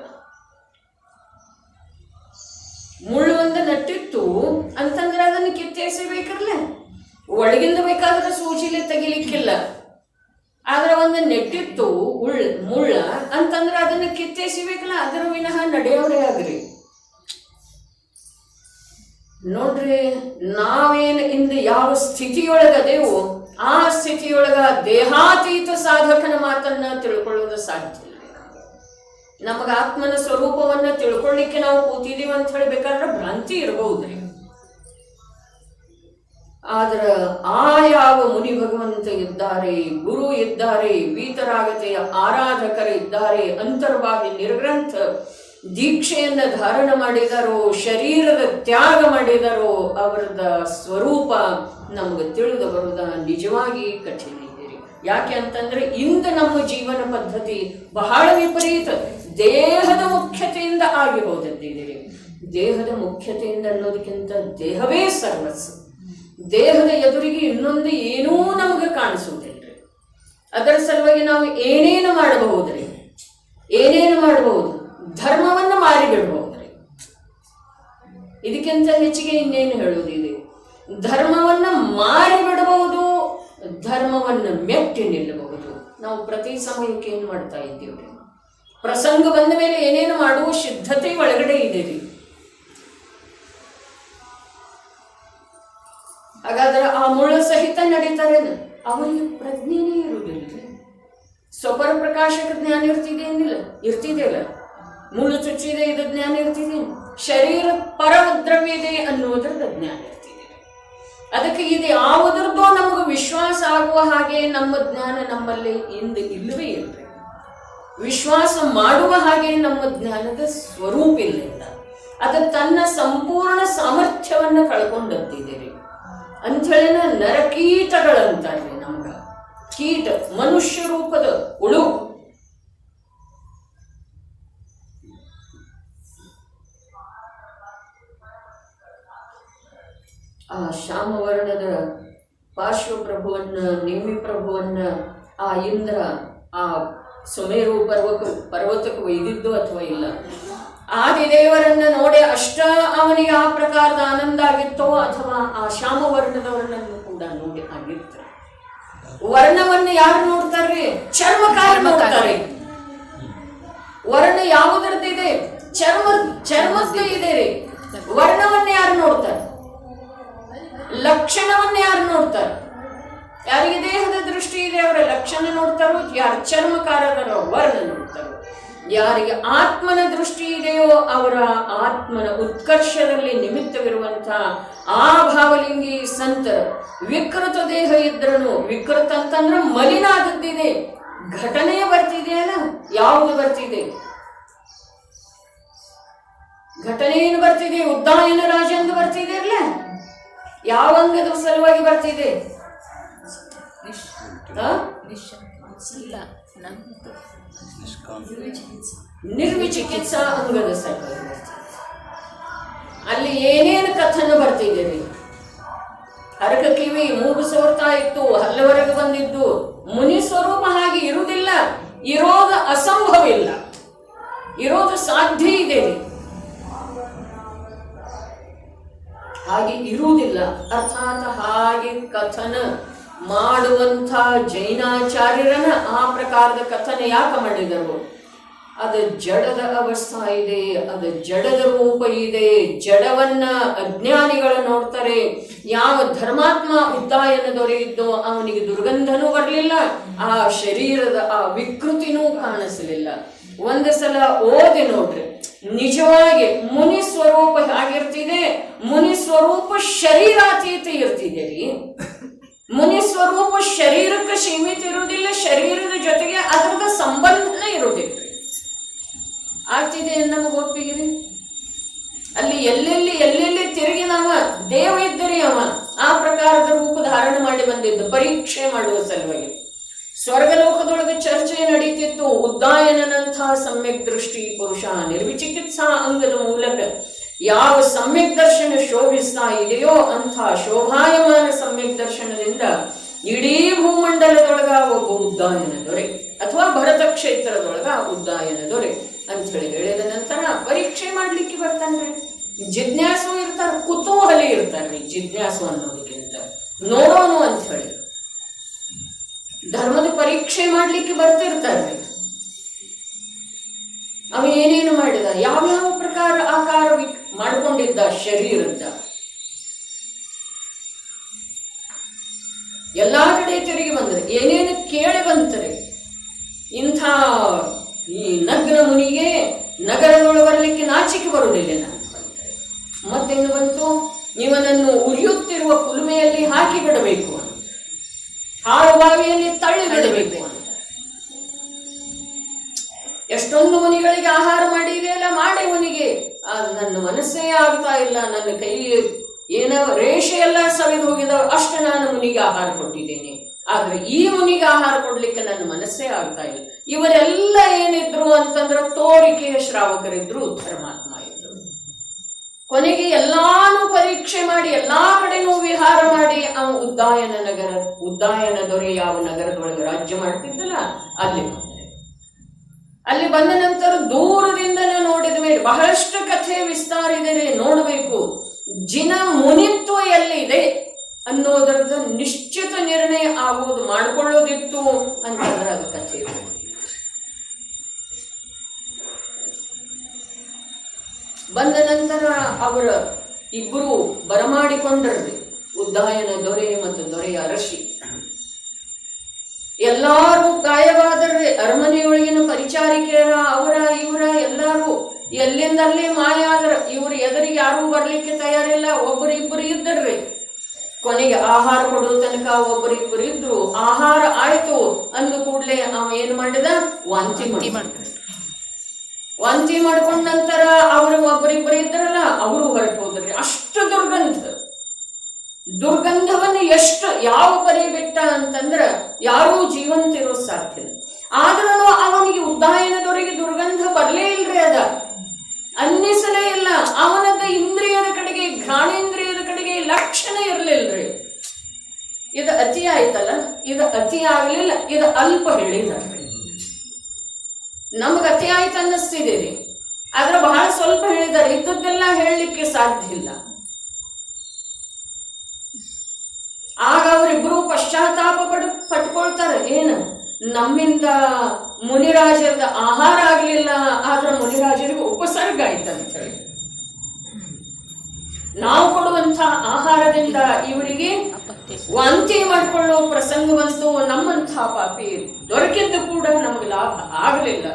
ಮುಳ್ಳು ಒಂದು ನಟ್ಟಿತ್ತು ಅಂತಂದ್ರೆ ಅದನ್ನು ಕಿತ್ತೆಸಬೇಕಲ್ಲ. ಒಳಗಿಂದ ಬೇಕಾದ್ರೆ ಸೂಜಿಲೆ ತೆಗಿಲಿಕ್ಕಿಲ್ಲ. ಆದ್ರೆ ಒಂದು ನೆಟ್ಟಿತ್ತು ಮುಳ್ಳ ಅಂತಂದ್ರೆ ಅದನ್ನ ಕಿತ್ತೆಸಿಬೇಕಲ್ಲ. ಅದರ ವಿನಃ ನಡೆಯೋರೇ ಆಗ್ರಿ. ನೋಡ್ರಿ, ನಾವೇನು ಇಂದು ಯಾವ ಸ್ಥಿತಿಯೊಳಗದೇವೋ ಆ ಸ್ಥಿತಿಯೊಳಗ ದೇಹಾತೀತ ಸಾಧಕನ ಮಾತನ್ನ ತಿಳ್ಕೊಳ್ಳೋದು ಸಾಧ್ಯ ಇಲ್ಲ. ನಮಗ ಆತ್ಮನ ಸ್ವರೂಪವನ್ನ ತಿಳ್ಕೊಳ್ಳಿಕ್ಕೆ ನಾವು ಕೂತಿದೀವಿ ಅಂತ ಹೇಳಬೇಕಾದ್ರೆ ಭ್ರಾಂತಿ ಇರಬಹುದ್ರಿ. ಆದ್ರ ಆ ಯಾವ ಮುನಿ ಭಗವಂತ ಇದ್ದಾರೆ, ಗುರು ಇದ್ದಾರೆ, ವೀತರಾಗತೆಯ ಆರಾಧಕರಿದ್ದಾರೆ, ಅಂತರ್ವಾದಿ ನಿರ್ಗ್ರಂಥ ದೀಕ್ಷೆಯನ್ನ ಧಾರಣ ಮಾಡಿದರೋ, ಶರೀರದ ತ್ಯಾಗ ಮಾಡಿದರೋ, ಅವರದ ಸ್ವರೂಪ ನಮ್ಗೆ ತಿಳಿದು ಬರುವುದ ನಿಜವಾಗಿ ಕಠಿಣ ಇದೆ. ಯಾಕೆ ಅಂತಂದ್ರೆ ಇಂದು ನಮ್ಮ ಜೀವನ ಪದ್ಧತಿ ಬಹಳ ವಿಪರೀತ. ದೇಹದ ಮುಖ್ಯತೆಯಿಂದ ಆಗಿ ಹೋದದ್ದಿದೆ. ದೇಹದ ಮುಖ್ಯತೆಯಿಂದ ಅನ್ನೋದಕ್ಕಿಂತ ದೇಹವೇ ಸರ್ವಸ್ವ. ದೇಹದ ಎದುರಿಗೆ ಇನ್ನೊಂದು ಏನೂ ನಮಗೆ ಕಾಣಿಸುವುದಿಲ್ರಿ. ಅದರ ಸಲುವಾಗಿ ನಾವು ಏನೇನು ಮಾಡಬಹುದ್ರಿ? ಏನೇನು ಮಾಡಬಹುದು? ಧರ್ಮವನ್ನು ಮಾರಿಬಿಡಬಹುದ್ರಿ. ಇದಕ್ಕಿಂತ ಹೆಚ್ಚಿಗೆ ಇನ್ನೇನು ಹೇಳುವುದಿದೆ? ಧರ್ಮವನ್ನ ಮಾರಿಬಿಡಬಹುದು, ಧರ್ಮವನ್ನು ಮೆಟ್ಟಿ ನಿಲ್ಲಬಹುದು. ನಾವು ಪ್ರತಿ ಸಮಯಕ್ಕೆ ಏನು ಮಾಡ್ತಾ ಇದ್ದೀವಿ? ಪ್ರಸಂಗ ಬಂದ ಮೇಲೆ ಏನೇನು ಮಾಡುವ ಸಿದ್ಧತೆ ಒಳಗಡೆ ಇದೆ ರೀ. ಹಾಗಾದ್ರೆ ಆ ಮುಳ್ಳು ಸಹಿತ ನಡೀತಾರೇನು? ಅವರಿಗೆ ಪ್ರಜ್ಞೆನೇ ಇರುವುದಿಲ್ಲ. ಸ್ವಪರ ಪ್ರಕಾಶಕ ಜ್ಞಾನ ಇರ್ತಿದೆ ಏನಿಲ್ಲ? ಇರ್ತಿದೆಯಲ್ಲ. ಮುಳ್ಳು ಚುಚ್ಚಿದೆ ಇದು ಜ್ಞಾನ ಇರ್ತಿದೆ. ಶರೀರ ಪರದ್ರವ್ಯ ಇದೆ ಅನ್ನೋದ್ರದ ಜ್ಞಾನ ಇರ್ತಿದೆ. ಅದಕ್ಕೆ ಇದು ಯಾವುದ್ರದ್ದೋ ನಮಗೆ ವಿಶ್ವಾಸ ಆಗುವ ಹಾಗೆ ನಮ್ಮ ಜ್ಞಾನ ನಮ್ಮಲ್ಲಿ ಇಂದು ಇಲ್ಲವೇ ಇಲ್ರಿ. ವಿಶ್ವಾಸ ಮಾಡುವ ಹಾಗೆ ನಮ್ಮ ಜ್ಞಾನದ ಸ್ವರೂಪ ಇಲ್ಲ. ಅದು ತನ್ನ ಸಂಪೂರ್ಣ ಸಾಮರ್ಥ್ಯವನ್ನು ಕಳ್ಕೊಂಡಂತಿದೆ ಅಂಥೇಳಿನ ನರಕೀಟಗಳಂತಾರೆ. ನಮ್ಗ ಕೀಟ ಮನುಷ್ಯ ರೂಪದ ಹುಳು. ಆ ಶ್ಯಾಮವರ್ಣದ ಪಾರ್ಶ್ವ ಪ್ರಭುವನ್ನ, ನೇಮಿ ಪ್ರಭುವನ್ನ ಆ ಇಂದ್ರ ಆ ಸುಮೇರು ಪರ್ವತಕ್ಕೆ ಒಯ್ದಿದ್ದು ಅಥವಾ ಇಲ್ಲ, ಆದಿದೇವರನ್ನ ನೋಡಿ ಅಷ್ಟ ಅವನಿಗೆ ಆ ಪ್ರಕಾರದ ಆನಂದ ಆಗಿತ್ತೋ ಅಥವಾ ಆ ಶ್ಯಾಮವರ್ಣದವರನ್ನು ಕೂಡ ನೋಡಿ ಆಗಿರ್ತಾರೆ. ವರ್ಣವನ್ನು ಯಾರು ನೋಡ್ತಾರ್ರಿ? ಚರ್ಮಕಾರ ನೋಡ್ತಾರೆ. ವರ್ಣ ಯಾವುದರದ್ದಿದೆ? ಚರ್ಮಕ್ಕೆ ಇದೆ ರೀ. ವರ್ಣವನ್ನ ಯಾರು ನೋಡ್ತಾರೆ? ಲಕ್ಷಣವನ್ನ ಯಾರು ನೋಡ್ತಾರೆ? ಯಾರಿಗೆ ದೇಹದ ದೃಷ್ಟಿ ಇದೆ ಅವರ ಲಕ್ಷಣ ನೋಡ್ತಾರೋ, ಯಾರು ಚರ್ಮಕಾರದರೋ ವರ್ಣ ನೋಡ್ತಾರೋ. ಯಾರಿಗೆ ಆತ್ಮನ ದೃಷ್ಟಿ ಇದೆಯೋ ಅವರ ಆತ್ಮನ ಉತ್ಕರ್ಷದಲ್ಲಿ ನಿಮಿತ್ತವಿರುವಂತಹ ಆ ಭಾವಲಿಂಗಿ ಸಂತರ ವಿಕೃತ ದೇಹ ಇದ್ರನು, ವಿಕೃತ ಅಂತಂದ್ರೆ ಮಲಿನ ಆದದ್ದಿದೆ, ಘಟನೆ ಬರ್ತಿದೆಯಲ್ಲ. ಯಾವುದು ಬರ್ತಿದೆ? ಘಟನೆ ಏನು ಬರ್ತಿದೆ? ಉದ್ದಾಯನ ರಾಜಂದು ಬರ್ತಿದೆ ಅಲ್ಲ. ಯಾವ ಅಂಗದ ಸಲುವಾಗಿ ಬರ್ತಿದೆ? ನಿರ್ವಿಚಿಕಿತ್ಸಾ ಅಂಗದ ಸಲುವಾಗಿ ಬರ್ತಿದೆ. ಅಲ್ಲಿ ಏನೇನು ಕಥನ ಬರ್ತಿದ್ದೀರಿ? ಹರಕ ಕಿವಿ, ಮೂಗು ಸೋರ್ತಾ ಇತ್ತು, ಹಲ್ಲವರೆಗೆ ಬಂದಿದ್ದು. ಮುನಿ ಸ್ವರೂಪ ಹಾಗೆ ಇರುವುದಿಲ್ಲ. ಇರೋದು ಅಸಂಭವ ಇಲ್ಲ, ಇರೋದು ಸಾಧ್ಯ ಇದೆ. ಹಾಗೆ ಇರುವುದಿಲ್ಲ. ಅರ್ಥಾತ್ ಹಾಗೆ ಕಥನ ಮಾಡುವಂಥ ಜೈನಾಚಾರ್ಯರನ್ನ ಆ ಪ್ರಕಾರದ ಕಥನ ಯಾಕೆ ಮಾಡಿದರು? ಅದು ಜಡದ ಅವಸ್ಥಾ ಇದೆ, ಅದು ಜಡದ ರೂಪ ಇದೆ. ಜಡವನ್ನ ಅಜ್ಞಾನಿಗಳು ನೋಡ್ತಾರೆ. ಯಾವ ಧರ್ಮಾತ್ಮ ಉದ್ದಾಯನ ದೊರೆಯಿದ್ದೋ ಅವನಿಗೆ ದುರ್ಗಂಧನೂ ಬರಲಿಲ್ಲ, ಆ ಶರೀರದ ಆ ವಿಕೃತಿನೂ ಕಾಣಿಸಲಿಲ್ಲ. ಒಂದು ಸಲ ಓದಿ ನೋಡ್ರಿ, ನಿಜವಾಗಿ ಮುನಿ ಸ್ವರೂಪ ಹೇಗಿರ್ತಿದೆ? ಮುನಿ ಸ್ವರೂಪ ಶರೀರಾತೀತ ಇರ್ತಿದೆ ರೀ. ಮುನಿ ಸ್ವರೂಪ ಶರೀರಕ್ಕೆ ಸೀಮಿತ ಇರುವುದಿಲ್ಲ, ಶರೀರದ ಜೊತೆಗೆ ಅದರದ ಸಂಬಂಧನೇ ಇರುವುದಿಲ್ಲ. ಆಗ್ತಿದೆ ನಮಗೆ ಒಪ್ಪಿಗೆ. ಅಲ್ಲಿ ಎಲ್ಲೆಲ್ಲಿ ತಿರುಗಿದವ ದೇವ ಇದ್ದರಿ ಅವ ಆ ಪ್ರಕಾರದ ರೂಪ ಧಾರಣ ಮಾಡಿ ಬಂದಿದ್ದು ಪರೀಕ್ಷೆ ಮಾಡುವ ಸಲುವಾಗಿ. ಸ್ವರ್ಗಲೋಕದೊಳಗೆ ಚರ್ಚೆ ನಡೀತಿತ್ತು. ಉದ್ದಾಯನಂಥ ಸಮ್ಯಕ್ ದೃಷ್ಟಿ ಪುರುಷ ನಿರ್ವಿಚಿಕಿತ್ಸಾ ಅಂಗದ ಮೂಲಕ ಯಾವ ಸಮ್ಯಕ್ ದರ್ಶನ ಶೋಭಿಸ್ತಾ ಇದೆಯೋ ಅಂಥ ಶೋಭಾಯಮಾನ ಸಮ್ಯಕ್ ದರ್ಶನದಿಂದ ಇಡೀ ಭೂಮಂಡಲದೊಳಗ ಒಬ್ಬ ಉದ್ದಾಯನ ದೊರೆ ಅಥವಾ ಭರತ ಕ್ಷೇತ್ರದೊಳಗ ಉದ್ದಾಯನ ದೊರೆ ಅಂತ ಹೇಳಿದ ನಂತರ ಪರೀಕ್ಷೆ ಮಾಡ್ಲಿಕ್ಕೆ ಬರ್ತಾನ್ರಿ. ಜಿಜ್ಞಾಸು ಇರ್ತಾರ, ಕುತೂಹಲಿ ಇರ್ತಾರ್ರಿ. ಜಿಜ್ಞಾಸು ಅನ್ನೋದಕ್ಕಿಂತ ನೋಡೋನು ಅಂತ ಹೇಳಿ ಧರ್ಮದ ಪರೀಕ್ಷೆ ಮಾಡ್ಲಿಕ್ಕೆ ಬರ್ತಿರ್ತಾರ್ರಿ. ಅವ ಏನೇನು ಮಾಡಿದ, ಯಾವ್ಯಾವ ಪ್ರಕಾರ ಆಕಾರ ಮಾಡ್ಕೊಂಡಿದ್ದ ಶರೀರದ, ಎಲ್ಲಾ ಕಡೆ ತಿರುಗಿ ಬಂದ್ರೆ ಏನೇನು ಕೇಳಿ ಬಂತಾರೆ. ಇಂಥ ಈ ನಗ್ನ ಮುನಿಗೆ ನಗರದೊಳಗೆ ಬರಲಿಕ್ಕೆ ನಾಚಿಕೆ ಬರುವುದಿಲ್ಲ ಅಂತ ಬಂತಾರೆ. ಮತ್ತೇನು ಬಂತು, ಇವನನ್ನು ಉರಿಯುತ್ತಿರುವ ಕುಲುಮೆಯಲ್ಲಿ ಹಾಕಿ ಬಿಡಬೇಕು ಅಂತ, ಹಾಳು ಬಾವಿಯಲ್ಲಿ ತಳ್ಳಿ ಬಿಡಬೇಕು ಅಂತ. ಎಷ್ಟೊಂದು ಮುನಿಗಳಿಗೆ ಆಹಾರ ಮಾಡಿದೆಯಲ್ಲ, ಮಾಡಿ ಮುನಿಗೆ ನನ್ನ ಮನಸ್ಸೇ ಆಗ್ತಾ ಇಲ್ಲ, ನನ್ನ ಕೈ ಏನೋ ರೇಷೆ ಎಲ್ಲ ಸವಿದು ಹೋಗಿದ, ಅಷ್ಟು ನಾನು ಮುನಿಗೆ ಆಹಾರ ಕೊಟ್ಟಿದ್ದೇನೆ, ಆದ್ರೆ ಈ ಮುನಿಗೆ ಆಹಾರ ಕೊಡ್ಲಿಕ್ಕೆ ನನ್ನ ಮನಸ್ಸೇ ಆಗ್ತಾ ಇಲ್ಲ. ಇವರೆಲ್ಲ ಏನಿದ್ರು ಅಂತಂದ್ರೆ ತೋರಿಕೆಯ ಶ್ರಾವಕರಿದ್ರು, ಧರ್ಮಾತ್ಮ ಇದ್ರು. ಕೊನೆಗೆ ಎಲ್ಲಾನು ಪರೀಕ್ಷೆ ಮಾಡಿ ಎಲ್ಲಾ ಕಡೆನೂ ವಿಹಾರ ಮಾಡಿ ಅವನು ಉದ್ದಾಯನ ದೊರೆ ಯಾವ ನಗರದೊಳಗೆ ರಾಜ್ಯ ಮಾಡ್ತಿದ್ದಲ್ಲ ಅಲ್ಲಿ ಬಂದರೆ. ಅಲ್ಲಿ ಬಂದ ನಂತರ ದೂರದಿಂದ ನೋಡಿದ ಮೇಲೆ ಬಹಳಷ್ಟು ಕಥೆ ವಿಸ್ತಾರ ಇದೆ, ನೋಡಬೇಕು. ಜಿನ ಮುನಿತ್ವ ಎಲ್ಲಿದೆ ಅನ್ನೋದರದ ನಿಶ್ಚಿತ ನಿರ್ಣಯ ಆಗುವುದು ಮಾಡಿಕೊಳ್ಳೋದಿತ್ತು ಅಂತಂದ್ರೆ ಅದು ಕಥೆ. ಬಂದ ನಂತರ ಅವರ ಇಬ್ಬರು ಬರಮಾಡಿಕೊಂಡ್ರಿ, ಉದ್ದಾಯನ ದೊರೆ ಮತ್ತು ದೊರೆಯ ಅರಶಿ. ಎಲ್ಲಾರು ಗಾಯವಾದರ್ರಿ. ಅರಮನೆಯೊಳಗಿನ ಪರಿಚಾರಿಕೆಯರ ಅವರ ಇವರ ಎಲ್ಲಾರು ಎಲ್ಲಿಂದಲ್ಲೇ ಮಾಯ ಆದ್ರ. ಇವ್ರ ಎದುರಿಗೆ ಯಾರೂ ಬರ್ಲಿಕ್ಕೆ ತಯಾರಿಲ್ಲ, ಒಬ್ಬರಿಬ್ಬರು ಇದ್ದರ್ರಿ. ಕೊನೆಗೆ ಆಹಾರ ಕೊಡುವ ತನಕ ಒಬ್ಬರಿಬ್ಬರು ಇದ್ರು. ಆಹಾರ ಆಯ್ತು ಅಂದ ಕೂಡ್ಲೆ ಅವ ಏನ್ ಮಾಡಿದ, ವಾಂತಿ ಮಾಡ್ಕೊಂಡ ನಂತರ ಅವರು ಒಬ್ಬರಿಬ್ಬರು ಇದ್ರಲ್ಲ ಅವರು ಹೊರಟು ಹೋದ್ರಿ. ಅಷ್ಟು ದುರ್ಗಂಧವನ್ನು ಎಷ್ಟು ಯಾವ ಪರಿ ಬಿಟ್ಟ ಅಂತಂದ್ರ ಯಾರೂ ಜೀವಂತ ಇರೋ ಸಾಧ್ಯ. ಆದ್ರೂ ಅವನಿಗೆ ಉದ್ದಾಯನದವರೆಗೆ ದುರ್ಗಂಧ ಬರ್ಲೇ ಇಲ್ರಿ, ಅದ ಅನ್ನಿಸಲೇ ಇಲ್ಲ. ಅವನದ ಇಂದ್ರಿಯದ ಕಡೆಗೆ, ಘ್ರಾಣೇಂದ್ರಿಯದ ಕಡೆಗೆ ಲಕ್ಷಣ ಇರ್ಲಿಲ್ರಿ. ಇದು ಅತಿ ಆಯ್ತಲ್ಲ, ಇದು ಅತಿ ಆಗ್ಲಿಲ್ಲ, ಇದು ಅಲ್ಪ ಹೇಳಿದ್ರಿ. ನಮಗ ಅತಿ ಆಯ್ತು ಅನ್ನಿಸ್ತಿದ್ದೀರಿ, ಆದ್ರೆ ಬಹಳ ಸ್ವಲ್ಪ ಹೇಳಿದ್ದಾರೆ. ಇದ್ದದ್ದೆಲ್ಲ ಹೇಳಲಿಕ್ಕೆ ಸಾಧ್ಯ ಇಲ್ಲ. ಆಗ ಅವರಿಬ್ಬರು ಪಶ್ಚಾತ್ತಾಪ ಪಟ್ಕೊಳ್ತಾರೆ. ಏನು, ನಮ್ಮಿಂದ ಮುನಿರಾಜರದ ಆಹಾರ ಆಗ್ಲಿಲ್ಲ, ಆದ್ರೆ ಮುನಿರಾಜರಿಗೆ ಉಪಸರ್ಗ ಆಯ್ತಂತ ಹೇಳಿ. ನಾವು ಕೊಡುವಂತ ಆಹಾರದಿಂದ ಇವರಿಗೆ ವಾಂತಿ ಮಾಡಿಕೊಳ್ಳುವ ಪ್ರಸಂಗ ಬಂತು. ನಮ್ಮಂಥ ಪಾಪಿ ದೊರಕಿದ್ದು ಕೂಡ ನಮಗೆ ಲಾಭ ಆಗಲಿಲ್ಲ.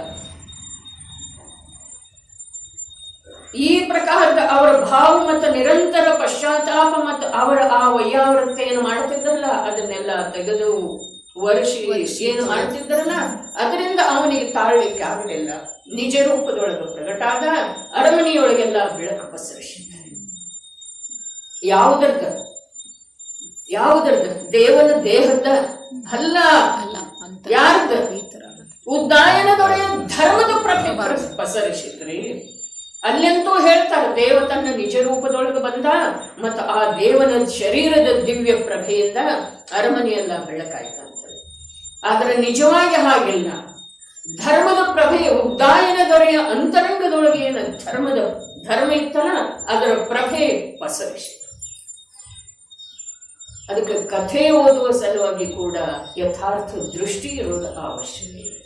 ಈ ಪ್ರಕಾರದ ಅವರ ಭಾವ ಮತ್ತು ನಿರಂತರ ಪಶ್ಚಾತ್ತಾಪ ಮತ್ತು ಅವರ ಆ ವೈಯಾವೃತ್ತೆಯನ್ನು ಮಾಡುತ್ತಿದ್ರಲ್ಲ, ಅದನ್ನೆಲ್ಲ ತೆಗೆದು ವರ್ಷಿ ಏನು ಮಾಡ್ತಿದ್ರಲ್ಲ, ಅದರಿಂದ ಅವನಿಗೆ ತಾಳ್ಲಿಕ್ಕೆ ಆಗಲಿಲ್ಲ. ನಿಜ ರೂಪದೊಳಗೆ ಪ್ರಗಟಾದ ಅರಮನೆಯೊಳಗೆಲ್ಲ ಬೆಳಕು ಪಸರಿಸಿದ್ದಾರೆ. ಯಾವುದರ್ದ ದೇವನ ದೇಹದ ಅಲ್ಲ, ಯಾರ್ದ? ಉದ್ದಾಯನ ದೊರೆಯ ಧರ್ಮದ ಪ್ರಭೆ ಪಸರಿಸಿದ್ರಿ. ಅಲ್ಲೆಂತೂ ಹೇಳ್ತಾರೆ, ದೇವ ತನ್ನ ನಿಜ ರೂಪದೊಳಗೆ ಬಂದ ಮತ್ತು ಆ ದೇವನ ಶರೀರದ ದಿವ್ಯ ಪ್ರಭೆಯಿಂದ ಅರಮನೆಯೆಲ್ಲ ಬೆಳಕಾಯ್ತ ಅಂತ ಹೇಳಿ. ಆದರೆ ನಿಜವಾಗಿ ಹಾಗಿಲ್ಲ. ಧರ್ಮದ ಪ್ರಭೆ ಉದ್ದಾಯನ ದೊರೆಯ ಅಂತರಂಗದೊಳಗೆ ಏನು ಧರ್ಮ ಇತ್ತಲ್ಲ, ಅದರ ಪ್ರಭೆ ಪಸರಿಸಿತು. ಅದಕ್ಕೆ ಕಥೆ ಓದುವ ಸಲುವಾಗಿ ಕೂಡ ಯಥಾರ್ಥ ದೃಷ್ಟಿ ಇರೋದು ಅವಶ್ಯಕ ಇದೆ.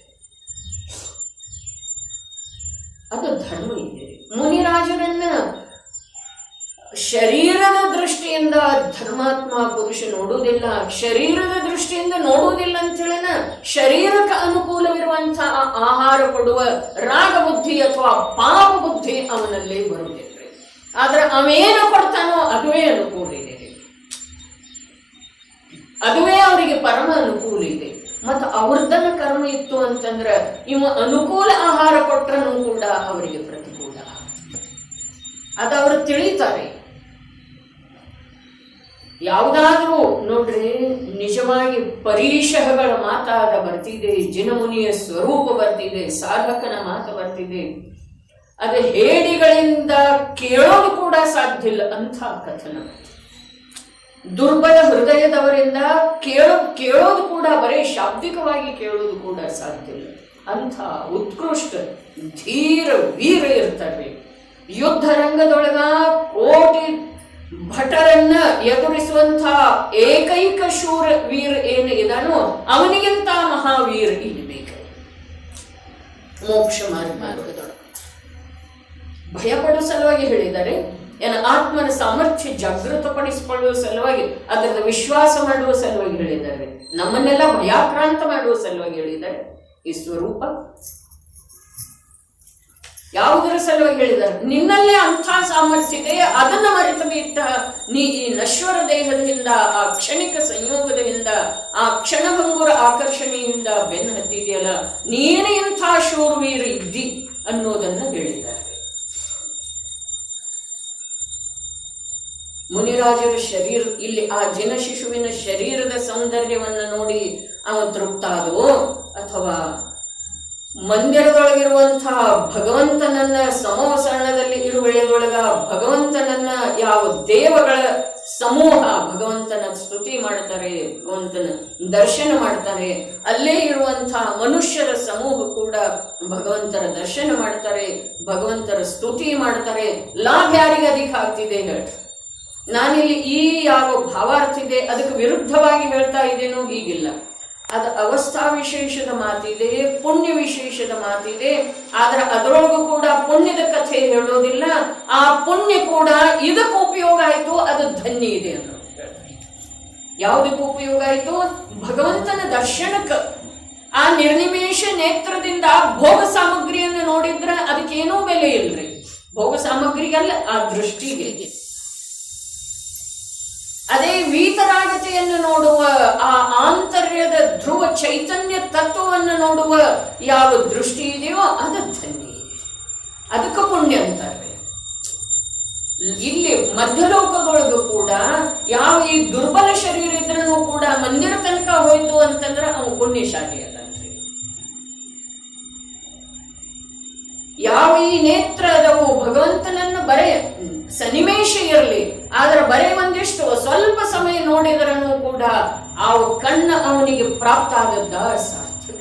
ಅದು ಧರ್ಮ ಇದೆ. ಮುನಿರಾಜರನ್ನ ಶರೀರದ ದೃಷ್ಟಿಯಿಂದ ಧರ್ಮಾತ್ಮ ಪುರುಷ ನೋಡುವುದಿಲ್ಲ, ಶರೀರದ ದೃಷ್ಟಿಯಿಂದ ನೋಡುವುದಿಲ್ಲ ಅಂತ ಹೇಳನ ಶರೀರಕ್ಕೆ ಅನುಕೂಲವಿರುವಂತಹ ಆಹಾರ ಕೊಡುವ ರಾಗ ಬುದ್ಧಿ ಅಥವಾ ಪಾಪ ಬುದ್ಧಿ ಅವನಲ್ಲಿ ಬರುವುದಿಲ್ಲ. ಆದ್ರೆ ಅವೇನು ಕೊಡ್ತಾನೋ ಅದುವೇ ಅನುಕೂಲ ಇದೆ, ಅದುವೇ ಅವರಿಗೆ ಪರಮ ಅನುಕೂಲ ಇದೆ. ಮತ್ತು ಅವ್ರದನ್ನ ಕರ್ಮ ಇತ್ತು ಅಂತಂದ್ರೆ ಇವ ಅನುಕೂಲ ಆಹಾರ ಕೊಟ್ರನು ಕೂಡ ಅವರಿಗೆ ಪ್ರತಿಕೂಲ, ಅದು ಅವರು ತಿಳಿತಾರೆ. ಯಾವುದಾದ್ರೂ ನೋಡ್ರಿ, ನಿಜವಾಗಿ ಪರೀಶಹಗಳ ಮಾತಾದ ಬರ್ತಿದೆ, ಜಿನಮುನಿಯ ಸ್ವರೂಪ ಬರ್ತಿದೆ, ಸಾಧಕನ ಮಾತು ಬರ್ತಿದೆ. ಅದು ಹೇಡಿಗಳಿಂದ ಕೇಳೋದು ಕೂಡ ಸಾಧ್ಯ ಇಲ್ಲ ಅಂಥ ಕಥನ. ದುರ್ಬಲ ಹೃದಯದವರಿಂದ ಕೇಳೋದು ಕೂಡ ಬರೀ ಶಾಬ್ದಿಕವಾಗಿ ಕೇಳೋದು ಕೂಡ ಸಾಧ್ಯ ಇಲ್ಲ. ಅಂಥ ಉತ್ಕೃಷ್ಟ ಧೀರ ವೀರ ಇರ್ತಾರೆ. ಯುದ್ಧ ರಂಗದೊಳಗ ಕೋಟಿ ಭಟರನ್ನ ಎದುರಿಸುವಂಥ ಏಕೈಕ ಶೂರ ವೀರ ಏನು ಇದಾನೋ ಅವನಿಗಿಂತ ಮಹಾವೀರ ಇಲ್ಲಿ ಬೇಕು. ಮೋಕ್ಷ ಮಾರ್ಗದೊಳಗೆ ಭಯಪಡುವ ಸಲುವಾಗಿ ಹೇಳಿದ್ದಾರೆ. ಆತ್ಮನ ಸಾಮರ್ಥ್ಯ ಜಾಗೃತಪಡಿಸಿಕೊಳ್ಳುವ ಸಲುವಾಗಿ, ಅದರ ವಿಶ್ವಾಸ ಮಾಡುವ ಸಲುವಾಗಿ ಹೇಳಿದ್ದಾರೆ. ನಮ್ಮನ್ನೆಲ್ಲ ಭಯಾಕ್ರಾಂತ ಮಾಡುವ ಸಲುವಾಗಿ ಹೇಳಿದ್ದಾರೆ. ಈ ಸ್ವರೂಪ ಯಾವುದರ ಸಲುವಾಗಿ ಹೇಳಿದ್ದಾರೆ? ನಿನ್ನಲ್ಲೇ ಅಂಥ ಸಾಮರ್ಥ್ಯ ಇದೆ, ಅದನ್ನ ಮರೆತು ಬಿಟ್ಟ ನೀ ಈ ನಶ್ವರ ದೇಹದಿಂದ, ಆ ಕ್ಷಣಿಕ ಸಂಯೋಗದಿಂದ, ಆ ಕ್ಷಣಭಂಗುರ ಆಕರ್ಷಣೆಯಿಂದ ಬೆನ್ನು ಹತ್ತಿದೆಯಲ್ಲ, ನೀನೇ ಇಂಥ ಶೂರವೀರ ಇದ್ದಿ ಅನ್ನೋದನ್ನು ಹೇಳಿದ್ದಾರೆ. ಮುನಿರಾಜರ ಶರೀರ ಇಲ್ಲಿ ಆ ಜಿನ ಶಿಶುವಿನ ಶರೀರದ ಸೌಂದರ್ಯವನ್ನು ನೋಡಿ ಅವ ತೃಪ್ತ ಆದವೋ, ಅಥವಾ ಮಂದಿರದೊಳಗಿರುವಂತಹ ಭಗವಂತನನ್ನ ಸಮವಸರಣದಲ್ಲಿ ಇರುವೆಳೆದೊಳಗ ಭಗವಂತನನ್ನ ಯಾವ ದೇವಗಳ ಸಮೂಹ ಭಗವಂತನ ಸ್ತುತಿ ಮಾಡ್ತಾರೆ, ಭಗವಂತನ ದರ್ಶನ ಮಾಡ್ತಾರೆ, ಅಲ್ಲೇ ಇರುವಂತಹ ಮನುಷ್ಯರ ಸಮೂಹ ಕೂಡ ಭಗವಂತರ ದರ್ಶನ ಮಾಡ್ತಾರೆ, ಭಗವಂತರ ಸ್ತುತಿ ಮಾಡ್ತಾರೆ. ಲಾಭ ಯಾರಿಗೆ ಅಧಿಕ ಆಗ್ತಿದೆ ಹೇಳಿ? ನಾನಿಲ್ಲಿ ಈ ಯಾವ ಭಾವಾರ್ಥ ಇದೆ ಅದಕ್ಕೆ ವಿರುದ್ಧವಾಗಿ ಹೇಳ್ತಾ ಇದ್ದೇನೋ ಹೀಗಿಲ್ಲ. ಅದು ಅವಸ್ಥಾ ವಿಶೇಷದ ಮಾತಿದೆ, ಪುಣ್ಯ ವಿಶೇಷದ ಮಾತಿದೆ. ಆದ್ರೆ ಅದರೊಳಗೂ ಕೂಡ ಪುಣ್ಯದ ಕಥೆ ಹೇಳೋದಿಲ್ಲ. ಆ ಪುಣ್ಯ ಕೂಡ ಇದಕ್ಕೆ ಉಪಯೋಗ ಆಯಿತು, ಅದು ಧನ್ಯ ಇದೆ ಅನ್ನೋ. ಯಾವುದಕ್ಕೆ ಉಪಯೋಗ ಆಯಿತು? ಭಗವಂತನ ದರ್ಶನಕ್ಕೆ. ಆ ನಿರ್ನಿಮೇಷ ನೇತ್ರದಿಂದ ಭೋಗ ಸಾಮಗ್ರಿಯನ್ನು ನೋಡಿದ್ರೆ ಅದಕ್ಕೇನೂ ಬೆಲೆ ಇಲ್ರಿ. ಭೋಗ ಸಾಮಗ್ರಿಗಲ್ಲ, ಆ ದೃಷ್ಟಿಗೆ. ಅದೇ ವೀತರಾಗತೆಯನ್ನು ನೋಡುವ, ಆ ಆಂತರ್ಯದ ಧ್ರುವ ಚೈತನ್ಯ ತತ್ವವನ್ನು ನೋಡುವ ಯಾವ ದೃಷ್ಟಿ ಇದೆಯೋ ಅದು ಧನ್ಯ ಇದೆ, ಅದಕ್ಕೆ ಪುಣ್ಯ ಅಂತಾರೆ. ಇಲ್ಲಿ ಮಧ್ಯಲೋಕದೊಳಗೂ ಕೂಡ ಯಾವ ಈ ದುರ್ಬಲ ಶರೀರ ಇದ್ರೂ ಕೂಡ ಮಂದಿರ ತನಕ ಹೋಯ್ತು ಅಂತಂದ್ರೆ ಅವನು ಪುಣ್ಯಶಾಲಿ ಅದಂತೆ. ಯಾವ ಈ ನೇತ್ರ ಅದವು ಭಗವಂತನನ್ನು ಬರೇ ಸನ್ನಿವೇಶ ಇರಲಿ, ಆದ್ರೆ ಬರೇ ಒಂದಿಷ್ಟು ಸ್ವಲ್ಪ ಸಮಯ ನೋಡಿದ್ರೂ ಕೂಡ ಆ ಕಣ್ಣು ಅವನಿಗೆ ಪ್ರಾಪ್ತ ಆದದ್ದ ಸಾರ್ಥಕ.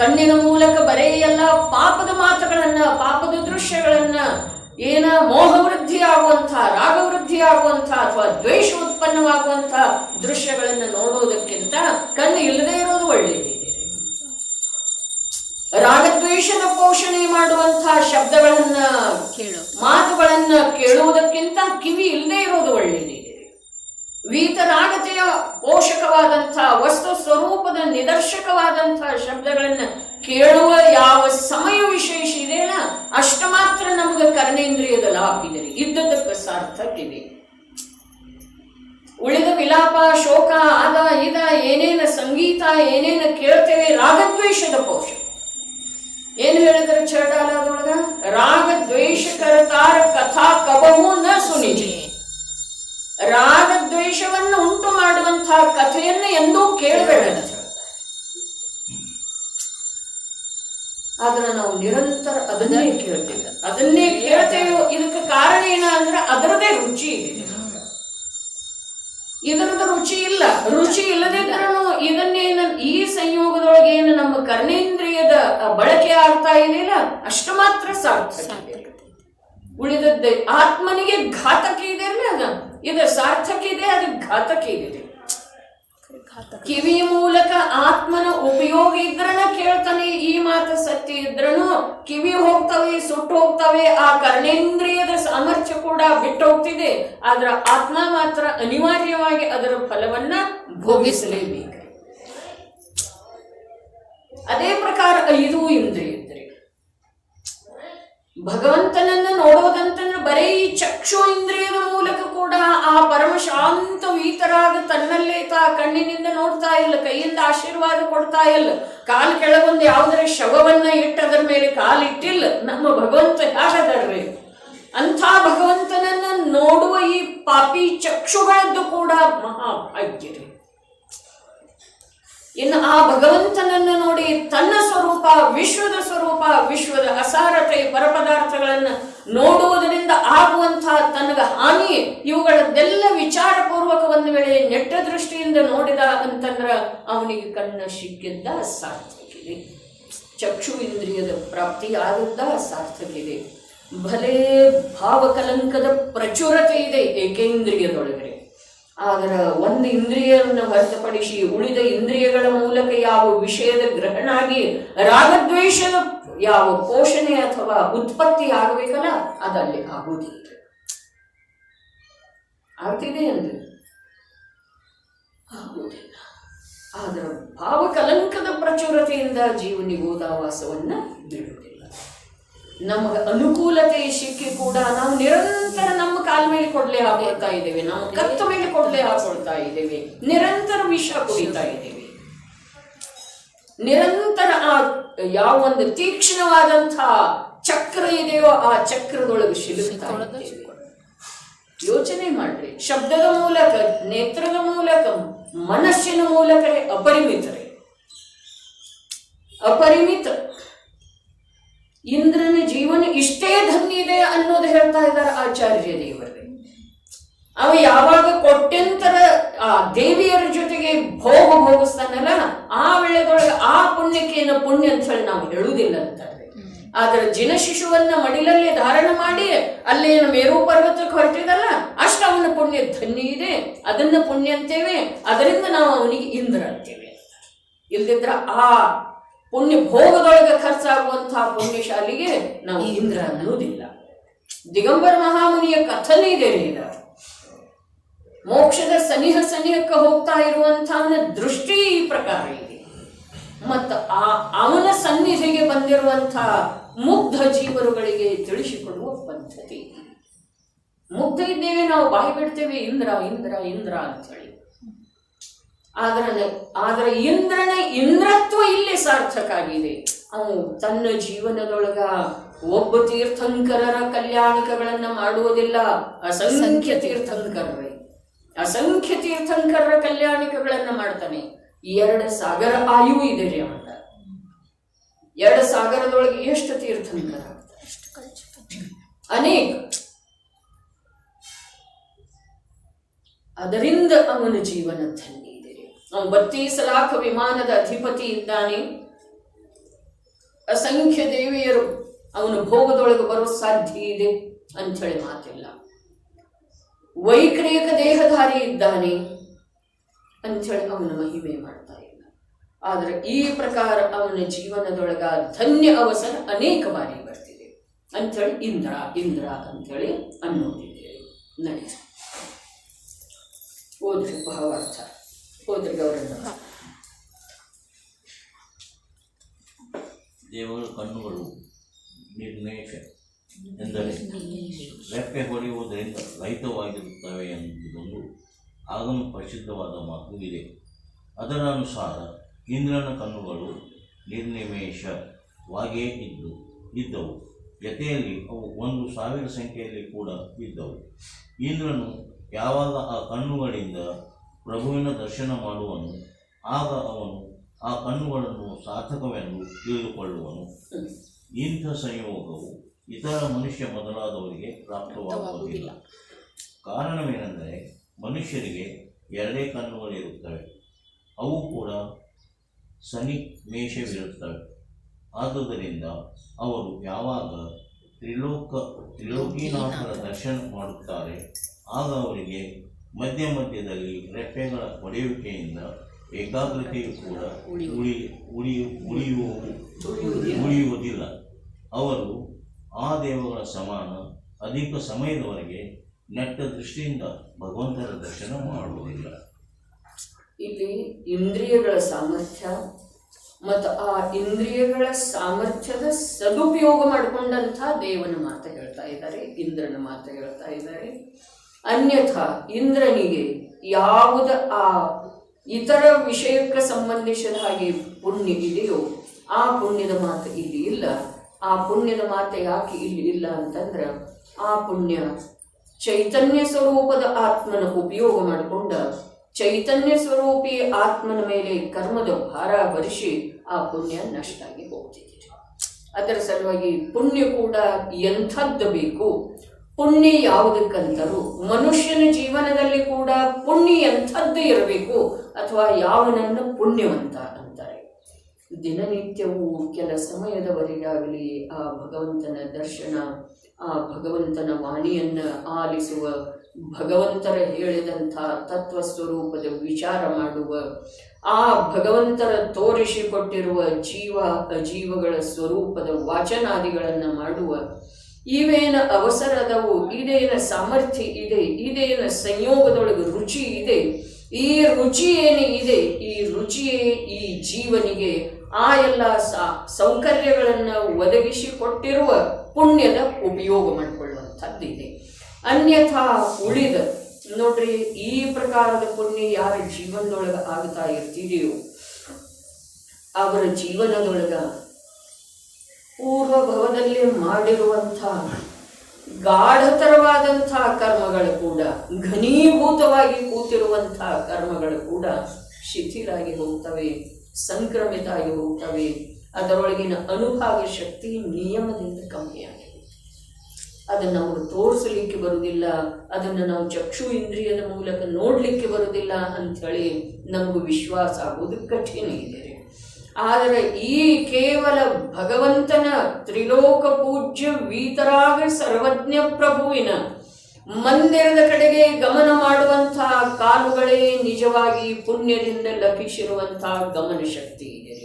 ಕಣ್ಣಿನ ಮೂಲಕ ಬರೇ ಎಲ್ಲ ಪಾಪದ ಮಾತುಗಳನ್ನ, ಪಾಪದ ದೃಶ್ಯಗಳನ್ನ, ಏನ ಮೋಹವೃದ್ಧಿ ಆಗುವಂಥ, ರಾಗವೃದ್ಧಿ ಆಗುವಂಥ ಅಥವಾ ದ್ವೇಷ ಉತ್ಪನ್ನವಾಗುವಂಥ ದೃಶ್ಯಗಳನ್ನು ನೋಡುವುದಕ್ಕಿಂತ ಕಣ್ಣು ಇಲ್ಲದೆ ಇರೋದು ಒಳ್ಳೆಯದಿದೆ. ರಾಗದ್ವೇಷದ ಪೋಷಣೆ ಮಾಡುವಂತಹ ಶಬ್ದಗಳನ್ನ, ಮಾತುಗಳನ್ನ ಕೇಳುವುದಕ್ಕಿಂತ ಕಿವಿ ಇಲ್ಲದೆ ಇರೋದು ಒಳ್ಳೆಯದಿದೆ. ವೀತರಾಗತೆಯ ಪೋಷಕವಾದಂತಹ ವಸ್ತು ಸ್ವರೂಪದ ನಿದರ್ಶಕವಾದಂತಹ ಶಬ್ದಗಳನ್ನ ಕೇಳುವ ಯಾವ ಸಮಯ ವಿಶೇಷ ಇದೆಯಲ್ಲ ಅಷ್ಟ ಮಾತ್ರ ನಮ್ಗೆ ಕರ್ಣೇಂದ್ರಿಯದ ಲಾಭ ಇದೆ, ಇದ್ದದಕ್ಕೆ ಸಾರ್ಥಕ ಇದೆ. ಉಳಿದ ವಿಲಾಪ, ಶೋಕ, ಆದ ಇದ ಏನೇನ ಸಂಗೀತ ಏನೇನ ಕೇಳ್ತೇವೆ ರಾಗದ್ವೇಷದ ಪೋಷಕ. ಏನು ಹೇಳಿದ್ರೆ ಚರಡಾಲದೊಳಗ? ರಾಗದ್ವೇಷ ಕರತಾರ ಕಥಾ ಕಬಹು ನ ಸುನಿಜಿ. ರಾಗದ್ವೇಷವನ್ನು ಉಂಟು ಮಾಡುವಂತಹ ಕಥೆಯನ್ನು ಎಂದೂ ಕೇಳಬೇಡ. ಆದ್ರೆ ನಾವು ನಿರಂತರ ಅದನ್ನೇ ಕೇಳ್ತೇವೆ, ಅದನ್ನೇ ಕೇಳ್ತೇವೆ. ಇದಕ್ಕೆ ಕಾರಣ ಏನ ಅಂದ್ರೆ ಅದರದೇ ರುಚಿ ಇದೆ. ಇದರದ ರುಚಿ ಇಲ್ಲ. ರುಚಿ ಇಲ್ಲದಿದ್ರೂ ಇದನ್ನೇನು ಈ ಸಂಯೋಗದೊಳಗೆ ಏನು ನಮ್ಮ ಕರ್ಣೇಂದ್ರಿಯದ ಬಳಕೆ ಆಗ್ತಾ ಇದೆಯಲ್ಲ ಅಷ್ಟು ಮಾತ್ರ ಸಾರ್ಥಕ. ಉಳಿದದ್ದೇ ಆತ್ಮನಿಗೆ ಘಾತಕ ಇದೆ ಅದ ಇದು ಸಾರ್ಥಕ ಇದೆ, ಅದು ಘಾತಕ ಇದೆ. ಕಿವಿ ಮೂಲಕ ಆತ್ಮನ ಉಪಯೋಗ ಇದ್ರನ ಕೇಳ್ತಾನೆ, ಈ ಮಾತು ಸತ್ಯ ಇದ್ರನು ಕಿವಿ ಹೋಗ್ತವೆ, ಸುಟ್ಟು ಹೋಗ್ತವೆ, ಆ ಕರ್ಣೇಂದ್ರಿಯದ ಸಾಮರ್ಥ್ಯ ಕೂಡ ಬಿಟ್ಟು ಹೋಗ್ತಿದೆ. ಆದ್ರ ಆತ್ಮ ಮಾತ್ರ ಅನಿವಾರ್ಯವಾಗಿ ಅದರ ಫಲವನ್ನ ಭೋಗಿಸಲೇಬೇಕು. ಅದೇ ಪ್ರಕಾರ 5 ಇಂದ್ರಿಯ ಇದ್ರಿ ಭಗವಂತನನ್ನ ನೋಡೋದಂತಂದ್ರೆ ಬರೀ ಈ ಚಕ್ಷು ಇಂದ್ರಿಯದ ಮೂಲಕ ಕೂಡ ಆ ಪರಮ ಶಾಂತ ವೀತರಾಗ ತನ್ನಲ್ಲೇ ಕಣ್ಣಿನಿಂದ ನೋಡ್ತಾ ಇಲ್ಲ, ಕೈಯಿಂದ ಆಶೀರ್ವಾದ ಕೊಡ್ತಾ ಇಲ್ಲ, ಕಾಲು ಕೆಳಗೊಂದು ಯಾವುದರ ಶವವನ್ನ ಇಟ್ಟು ಅದರ ಮೇಲೆ ಕಾಲಿಟ್ಟಿಲ್ಲ. ನಮ್ಮ ಭಗವಂತ ಯಾರದರ್ರಿ? ಅಂಥ ಭಗವಂತನನ್ನ ನೋಡುವ ಈ ಪಾಪಿ ಚಕ್ಷುಗಳದ್ದು ಕೂಡ ಮಹಾಭಾಗ್ಯ ರೀ. ಇನ್ನು ಆ ಭಗವಂತನನ್ನು ನೋಡಿ ತನ್ನ ಸ್ವರೂಪ, ವಿಶ್ವದ ಸ್ವರೂಪ, ವಿಶ್ವದ ಅಸಾರತೆ ಪರಪದಾರ್ಥಗಳನ್ನ ನೋಡುವುದರಿಂದ ಆಗುವಂತಹ ತನಗ ಹಾನಿ, ಇವುಗಳದ್ದೆಲ್ಲ ವಿಚಾರಪೂರ್ವಕ ಒಂದು ವೇಳೆ ನೆಟ್ಟ ದೃಷ್ಟಿಯಿಂದ ನೋಡಿದ ಅಂತಂದ್ರ ಅವನಿಗೆ ಕಣ್ಣ ಸಿಕ್ಕಿದ್ದ ಸಾರ್ಥಕಿದೆ, ಚಕ್ಷು ಇಂದ್ರಿಯದ ಪ್ರಾಪ್ತಿ ಆದದ್ದ ಸಾರ್ಥಕಿದೆ. ಭಲೇ ಭಾವಕಲಂಕದ ಪ್ರಚುರತೆ ಇದೆ ಏಕೇಂದ್ರಿಯದೊಳಗಡೆ. ಆದರೆ ಒಂದು ಇಂದ್ರಿಯವನ್ನು ಹೊರತುಪಡಿಸಿ ಉಳಿದ ಇಂದ್ರಿಯಗಳ ಮೂಲಕ ಯಾವ ವಿಷಯದ ಗ್ರಹಣ ಆಗಿ ರಾಗದ್ವೇಷದ ಯಾವ ಪೋಷಣೆ ಅಥವಾ ಉತ್ಪತ್ತಿ ಆಗಬೇಕಲ್ಲ, ಅದಲ್ಲಿ ಆಗುವುದಿಲ್ಲ. ಆಗ್ತಿದೆ ಅಂದ್ರೆ ಆಗುವುದಿಲ್ಲ. ಆದ್ರೆ ಭಾವಕಲಂಕದ ಪ್ರಚುರತೆಯಿಂದ ಜೀವನಿಗೆ ಓದಾವಾಸವನ್ನ ಬಿಡುವುದಿಲ್ಲ. ನಮಗೆ ಅನುಕೂಲತೆ ಸಿಕ್ಕಿ ಕೂಡ ನಾವು ನಿರಂತರ ನಮ್ಮ ಕಾಲ ಮೇಲೆ ಕೊಡ್ಲೆ ಹಾಕೊಳ್ತಾ ಇದ್ದೇವೆ, ನಮ್ಮ ಕತ್ತ ಮೇಲೆ ಕೊಡ್ಲೆ ಹಾಕೊಳ್ತಾ ಇದ್ದೇವೆ, ನಿರಂತರ ವಿಷ ಕುಡಿತಾ ಇದ್ದೇವೆ, ನಿರಂತರ ಆ ಯಾವ ಒಂದು ತೀಕ್ಷ್ಣವಾದಂತಹ ಚಕ್ರ ಇದೆಯೋ ಆ ಚಕ್ರದೊಳಗೆ ಸಿಲುಕ್ತಾ ಇದ್ದೇವೆ. ಯೋಚನೆ ಮಾಡ್ರಿ, ಶಬ್ದದ ಮೂಲಕ, ನೇತ್ರದ ಮೂಲಕ, ಮನಸ್ಸಿನ ಮೂಲಕವೇ ಅಪರಿಮಿತರೇ, ಅಪರಿಮಿತ. ಇಂದ್ರನ ಜೀವನ ಇಷ್ಟೇ ಧನ್ಯ ಇದೆ ಅನ್ನೋದು ಹೇಳ್ತಾ ಇದ್ದಾರೆ ಆಚಾರ್ಯ ದೇವರೇ. ಅವ ಯಾವಾಗ ಕೊಟ್ಟಂತರ ಆ ದೇವಿಯರ ಜೊತೆಗೆ ಭೋಗಿಸ್ತಾನಲ್ಲ, ಆ ವೇಳೆದೊಳಗೆ ಆ ಪುಣ್ಯಕ್ಕೆ ಏನೋ ಪುಣ್ಯ ಅಂತ ಹೇಳಿ ನಾವು ಹೇಳುವುದಿಲ್ಲ ಅಂತಾರೆ. ಆದ್ರೆ ಜಿನ ಶಿಶುವನ್ನ ಮಡಿಲಲ್ಲಿ ಧಾರಣ ಮಾಡಿ ಅಲ್ಲೇನು ಮೇರು ಪರ್ವತಕ್ಕೆ ಹೊರಟಿದಲ್ಲ, ಅಷ್ಟು ಅವನ ಪುಣ್ಯ ಧನ್ಯ ಇದೆ, ಅದನ್ನ ಪುಣ್ಯ ಅಂತೇವೆ, ಅದರಿಂದ ನಾವು ಅವನಿಗೆ ಇಂದ್ರ ಅಂತೇವೆ. ಇಲ್ದಿದ್ರ ಆ ಪುಣ್ಯ ಭೋಗದೊಳಗೆ ಖರ್ಚಾಗುವಂತಹ ಪುಣ್ಯಶಾಲಿಗೆ ನಾವು ಇಂದ್ರ ಅನ್ನೋದಿಲ್ಲ. ದಿಗಂಬರ ಮಹಾಮುನಿಯ ಕಥನೆ ಇದೆ ಈಗ. ಮೋಕ್ಷದ ಸನಿಹಕ್ಕೆ ಹೋಗ್ತಾ ಇರುವಂತಹ ದೃಷ್ಟಿ ಈ ಪ್ರಕಾರ ಇದೆ. ಮತ್ತು ಅವನ ಸನ್ನಿಧಿಗೆ ಬಂದಿರುವಂತಹ ಮುಗ್ಧ ಜೀವರುಗಳಿಗೆ ತಿಳಿಸಿಕೊಡುವ ಪದ್ಧತಿ. ಮುಗ್ಧ ಇದ್ದೇವೆ ನಾವು, ಬಾಯಿ ಬಿಡ್ತೇವೆ ಇಂದ್ರ ಇಂದ್ರ ಇಂದ್ರ ಅಂತ ಹೇಳಿ. ಆದ್ರೆ ಇಂದ್ರನ ಇಂದ್ರತ್ವ ಇಲ್ಲಿ ಸಾರ್ಥಕ ಆಗಿದೆ. ಅವನು ತನ್ನ ಜೀವನದೊಳಗ ಒಬ್ಬ ತೀರ್ಥಂಕರರ ಕಲ್ಯಾಣಿಕಗಳನ್ನ ಮಾಡುವುದಿಲ್ಲ, ಅಸಂಖ್ಯ ತೀರ್ಥಂಕರರೇ, ಅಸಂಖ್ಯ ತೀರ್ಥಂಕರರ ಕಲ್ಯಾಣಿಕಗಳನ್ನ ಮಾಡ್ತಾನೆ. 2 ಸಾಗರ ಆಯು ಇದೆ ರೀ ಅಂತ. 2 ಸಾಗರದೊಳಗೆ ಎಷ್ಟು ತೀರ್ಥಂಕರ, ಅನೇಕ. ಅದರಿಂದ ಅವನ ಜೀವನ ಧನ್ಯ. ಅವನು 32 ಲಾಖ ವಿಮಾನದ ಅಧಿಪತಿ ಇದ್ದಾನೆ. ಅಸಂಖ್ಯ ದೇವಿಯರು ಅವನ ಭೋಗದೊಳಗೆ ಬರೋ ಸಾಧ್ಯ ಇದೆ ಅಂಥೇಳಿ ಮಾತಿಲ್ಲ. ವೈಕ್ರಿಯಕ ದೇಹಧಾರಿ ಇದ್ದಾನೆ ಅಂಥೇಳಿ ಅವನ ಮಹಿಮೆ ಮಾಡ್ತಾ ಇಲ್ಲ. ಆದ್ರೆ ಈ ಪ್ರಕಾರ ಅವನ ಜೀವನದೊಳಗ ಧನ್ಯ ಅವಸರ ಅನೇಕ ಬಾರಿ ಬರ್ತಿದೆ ಅಂಥೇಳಿ ಇಂದ್ರ ಇಂದ್ರ ಅಂಥೇಳಿ ಅನ್ನೋದಿದ್ದೇವೆ. ನಡೀತು ಓದ್ರಿ ಭಾವಾರ್ಥ. ಹೋದ್ರಿ ಗೌರವ. ದೇವರ ಕಣ್ಣುಗಳು ನಿರ್ನೇಶ ಎಂದರೆ ರೆಪ್ಪೆ ಹೊಡೆಯುವುದರಿಂದ ರಹಿತವಾಗಿರುತ್ತವೆ ಎಂಬುದೊಂದು ಆಗಮ ಪ್ರಸಿದ್ಧವಾದ ಮಾತು ಇದೆ. ಅದರ ಅನುಸಾರ ಇಂದ್ರನ ಕಣ್ಣುಗಳು ನಿರ್ನಿಮೇಷವಾಗಿಯೇ ಇದ್ದವು. ಜತೆಯಲ್ಲಿ ಅವು 1000 ಸಂಖ್ಯೆಯಲ್ಲಿ ಕೂಡ ಇದ್ದವು. ಇಂದ್ರನು ಯಾವಾಗ ಆ ಕಣ್ಣುಗಳಿಂದ ಪ್ರಭುವಿನ ದರ್ಶನ ಮಾಡುವನು, ಆಗ ಅವನು ಆ ಕಣ್ಣುಗಳನ್ನು ಸಾರ್ಥಕವೆಂದು ತಿಳಿದುಕೊಳ್ಳುವನು. ಇಂಥ ಸಂಯೋಗವು ಇತರ ಮನುಷ್ಯ ಮೊದಲಾದವರಿಗೆ ಪ್ರಾಪ್ತವಾಗುವುದಿಲ್ಲ. ಕಾರಣವೇನೆಂದರೆ ಮನುಷ್ಯರಿಗೆ 2 ಕಣ್ಣುಗಳಿರುತ್ತವೆ, ಅವು ಕೂಡ ಸನ್ನಿಮೇಷವಿರುತ್ತವೆ. ಆದುದರಿಂದ ಅವರು ಯಾವಾಗ ತ್ರಿಲೋಕಿನಾಥರ ದರ್ಶನ ಮಾಡುತ್ತಾರೆ. ಆಗ ಅವರಿಗೆ ಮಧ್ಯ ಮಧ್ಯದಲ್ಲಿ ರೆಪ್ಪೆಗಳ ಹೊಡೆಯುವಿಕೆಯಿಂದ ಏಕಾಗ್ರತೆಯು ಕೂಡ ಉಳಿಯುವುದಿಲ್ಲ. ಅವರು ಆ ದೇವಗಳ ಸಮಾನ ಅಧಿಕ ಸಮಯದವರೆಗೆ ನೆಟ್ಟ ದೃಷ್ಟಿಯಿಂದ ಭಗವಂತನ ದರ್ಶನ ಮಾಡುವುದಿಲ್ಲ. ಇಲ್ಲಿ ಇಂದ್ರಿಯಗಳ ಸಾಮರ್ಥ್ಯ ಮತ್ತು ಆ ಇಂದ್ರಿಯಗಳ ಸಾಮರ್ಥ್ಯದ ಸದುಪಯೋಗ ಮಾಡಿಕೊಂಡಂಥ ದೇವನ ಮಾತು ಹೇಳ್ತಾ ಇದ್ದಾರೆ, ಇಂದ್ರನ ಮಾತು ಹೇಳ್ತಾ ಇದ್ದಾರೆ. ಅನ್ಯಥಾ ಇಂದ್ರನಿಗೆ ಯಾವುದ ಆ ಇತರ ವಿಷಯಕ್ಕೆ ಸಂಬಂಧಿಸಿದ ಹಾಗೆ ಪುಣ್ಯ ಇದೆಯೋ ಆ ಪುಣ್ಯದ ಮಾತು ಇಲ್ಲಿ ಇಲ್ಲ. ಆ ಪುಣ್ಯದ ಮಾತು ಯಾಕೆ ಇಲ್ಲಿ ಇಲ್ಲ ಅಂತಂದ್ರೆ ಆ ಪುಣ್ಯ ಚೈತನ್ಯ ಸ್ವರೂಪದ ಆತ್ಮನ ಉಪಯೋಗ ಮಾಡಿಕೊಂಡ ಚೈತನ್ಯ ಸ್ವರೂಪಿ ಆತ್ಮನ ಮೇಲೆ ಕರ್ಮದ ಭಾರ ಭರಿಸಿ ಆ ಪುಣ್ಯ ನಷ್ಟ ಆಗಿ ಹೋಗ್ತಿದೆ. ಅದರ ಸಲುವಾಗಿ ಪುಣ್ಯ ಕೂಡ ಎಂಥದ್ದು ಬೇಕು, ಪುಣ್ಯ ಯಾವುದಕ್ಕಂತರೂ ಮನುಷ್ಯನ ಜೀವನದಲ್ಲಿ ಕೂಡ ಪುಣ್ಯ ಎಂಥದ್ದು ಇರಬೇಕು ಅಥವಾ ಯಾವನನ್ನು ಪುಣ್ಯವಂತ ಅಂತಾರೆ. ದಿನನಿತ್ಯವೂ ಕೆಲ ಸಮಯದವರೆಗಾಗಲಿ ಆ ಭಗವಂತನ ದರ್ಶನ, ಆ ಭಗವಂತನ ವಾಣಿಯನ್ನು ಆಲಿಸುವ, ಭಗವಂತರ ಹೇಳಿದಂಥ ತತ್ವ ಸ್ವರೂಪದ ವಿಚಾರ ಮಾಡುವ, ಆ ಭಗವಂತರ ತೋರಿಸಿಕೊಟ್ಟಿರುವ ಜೀವ ಅಜೀವಗಳ ಸ್ವರೂಪದ ವಾಚನಾದಿಗಳನ್ನು ಮಾಡುವ, ಇವೇನ ಅವಸರದವು, ಇದೇನ ಸಾಮರ್ಥ್ಯ ಇದೆ, ಇದೇನ ಸಂಯೋಗದೊಳಗೆ ರುಚಿ ಇದೆ, ಈ ರುಚಿ ಏನು ಇದೆ, ಈ ರುಚಿಯೇ ಈ ಜೀವನಿಗೆ ಆ ಎಲ್ಲ ಸೌಕರ್ಯಗಳನ್ನು ಒದಗಿಸಿಕೊಟ್ಟಿರುವ ಪುಣ್ಯದ ಉಪಯೋಗ ಮಾಡಿಕೊಳ್ಳುವಂಥದ್ದಿದೆ. ಅನ್ಯಥಾ ಉಳಿದ ನೋಡ್ರಿ, ಈ ಪ್ರಕಾರದ ಪುಣ್ಯ ಯಾರ ಜೀವನದೊಳಗೆ ಆಗ್ತಾ ಇರ್ತಿದೆಯೋ ಅವರ ಜೀವನದೊಳಗ ಪೂರ್ವಭವದಲ್ಲಿ ಮಾಡಿರುವಂಥ ಗಾಢತರವಾದಂಥ ಕರ್ಮಗಳು ಕೂಡ, ಘನೀಭೂತವಾಗಿ ಕೂತಿರುವಂಥ ಕರ್ಮಗಳು ಕೂಡ ಶಿಥಿಲಾಗಿ ಹೋಗ್ತವೆ, ಸಂಕ್ರಮಿತ ಆಗಿ ಹೋಗ್ತವೆ. ಅದರೊಳಗಿನ ಅನುಭಾಗ ಶಕ್ತಿ ನಿಯಮದಿಂದ ಕಮ್ಮಿಯಾಗಿದೆ. ಅದನ್ನು ನಾವು ತೋರಿಸಲಿಕ್ಕೆ ಬರುವುದಿಲ್ಲ, ಅದನ್ನು ನಾವು ಚಕ್ಷು ಇಂದ್ರಿಯದ ಮೂಲಕ ನೋಡಲಿಕ್ಕೆ ಬರುವುದಿಲ್ಲ ಅಂಥೇಳಿ ನಮಗೂ ವಿಶ್ವಾಸ ಆಗುವುದು ಕಠಿಣ ಇದೆ. ಆದರೆ ಈ ಕೇವಲ ಭಗವಂತನ ತ್ರಿಲೋಕ ಪೂಜ್ಯ ವೀತರಾಗ ಸರ್ವಜ್ಞ ಪ್ರಭುವಿನ ಮಂದಿರದ ಕಡೆಗೆ ಗಮನ ಮಾಡುವಂತಹ ಕಾಲುಗಳೇ ನಿಜವಾಗಿ ಪುಣ್ಯದಿಂದ ಲಭಿಸಿರುವಂತಹ ಗಮನ ಶಕ್ತಿ ಇದೆ.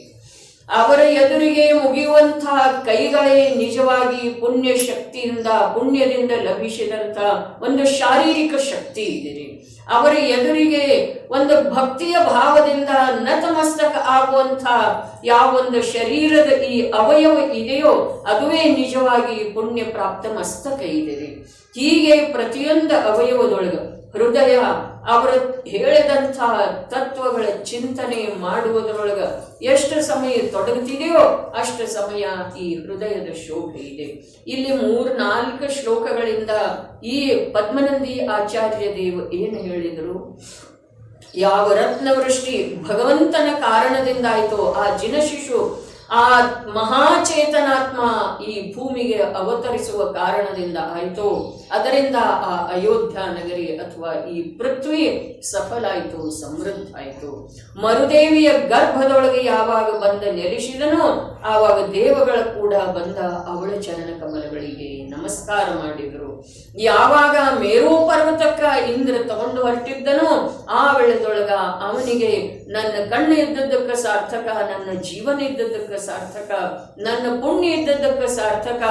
ಅವರ ಎದುರಿಗೆ ಮುಗಿಯುವಂತಹ ಕೈಗಳೇ ನಿಜವಾಗಿ ಪುಣ್ಯ ಶಕ್ತಿಯಿಂದ, ಪುಣ್ಯದಿಂದ ಲಭಿಸಿದಂಥ ಒಂದು ಶಾರೀರಿಕ ಶಕ್ತಿ ಇದೆ. ಅವರ ಎದುರಿಗೆ ಒಂದು ಭಕ್ತಿಯ ಭಾವದಿಂದ ನತಮಸ್ತಕ ಆಗುವಂಥ ಯಾವೊಂದು ಶರೀರದ ಈ ಅವಯವ ಇದೆಯೋ ಅದುವೇ ನಿಜವಾಗಿ ಪುಣ್ಯ ಪ್ರಾಪ್ತ ಮಸ್ತಕ ಇದೆ. ಹೀಗೆ ಪ್ರತಿಯೊಂದು ಅವಯವದೊಳಗೆ ಹೃದಯ ಅವರ ಹೇಳಿದಂಥ ತತ್ವಗಳ ಚಿಂತನೆ ಮಾಡುವುದರೊಳಗ ಎಷ್ಟು ಸಮಯ ತೊಡಗುತ್ತಿದೆಯೋ ಅಷ್ಟು ಸಮಯ ಈ ಹೃದಯದ ಶೋಭೆ ಇದೆ. ಇಲ್ಲಿ 3-4 ಶ್ಲೋಕಗಳಿಂದ ಈ ಪದ್ಮನಂದಿ ಆಚಾರ್ಯ ದೇವ ಏನು ಹೇಳಿದರು, ಯಾವ ರತ್ನವೃಷ್ಟಿ ಭಗವಂತನ ಕಾರಣದಿಂದ ಆಯಿತೋ, ಆ ಜಿನಶಿಶು ಆ ಮಹಾಚೇತನಾತ್ಮ ಈ ಭೂಮಿಗೆ ಅವತರಿಸುವ ಕಾರಣದಿಂದ ಆಯಿತು, ಅದರಿಂದ ಆ ಅಯೋಧ್ಯ ನಗರಿ ಅಥವಾ ಈ ಪೃಥ್ವಿ ಸಫಲ ಆಯಿತು, ಸಮೃದ್ಧ ಆಯಿತು. ಮರುದೇವಿಯ ಗರ್ಭದೊಳಗೆ ಯಾವಾಗ ಬಂದ ನೆಲೆಸಿದನೋ ಆವಾಗ ದೇವಗಳ ಕೂಡ ಬಂದ ಅವಳ ಚರಣ ಕಮಲಗಳಿಗೆ ನಮಸ್ಕಾರ ಮಾಡಿದರು. ಯಾವಾಗ ಮೇರು ಪರ್ವತಕ್ಕ ಇಂದ್ರ ತಗೊಂಡು ಹೊರಟಿದ್ದನೋ ಆ ವೇಳೆದೊಳಗ ಅವನಿಗೆ ನನ್ನ ಕಣ್ಣು ಇದ್ದದ್ದಕ್ಕೆ ಸಾರ್ಥಕ, ನನ್ನ ಜೀವನ ಇದ್ದದ್ದಕ್ಕೆ ಸಾರ್ಥಕ, ನನ್ನ ಪುಣ್ಯ ಇದ್ದದ್ದಕ್ಕೆ ಸಾರ್ಥಕ,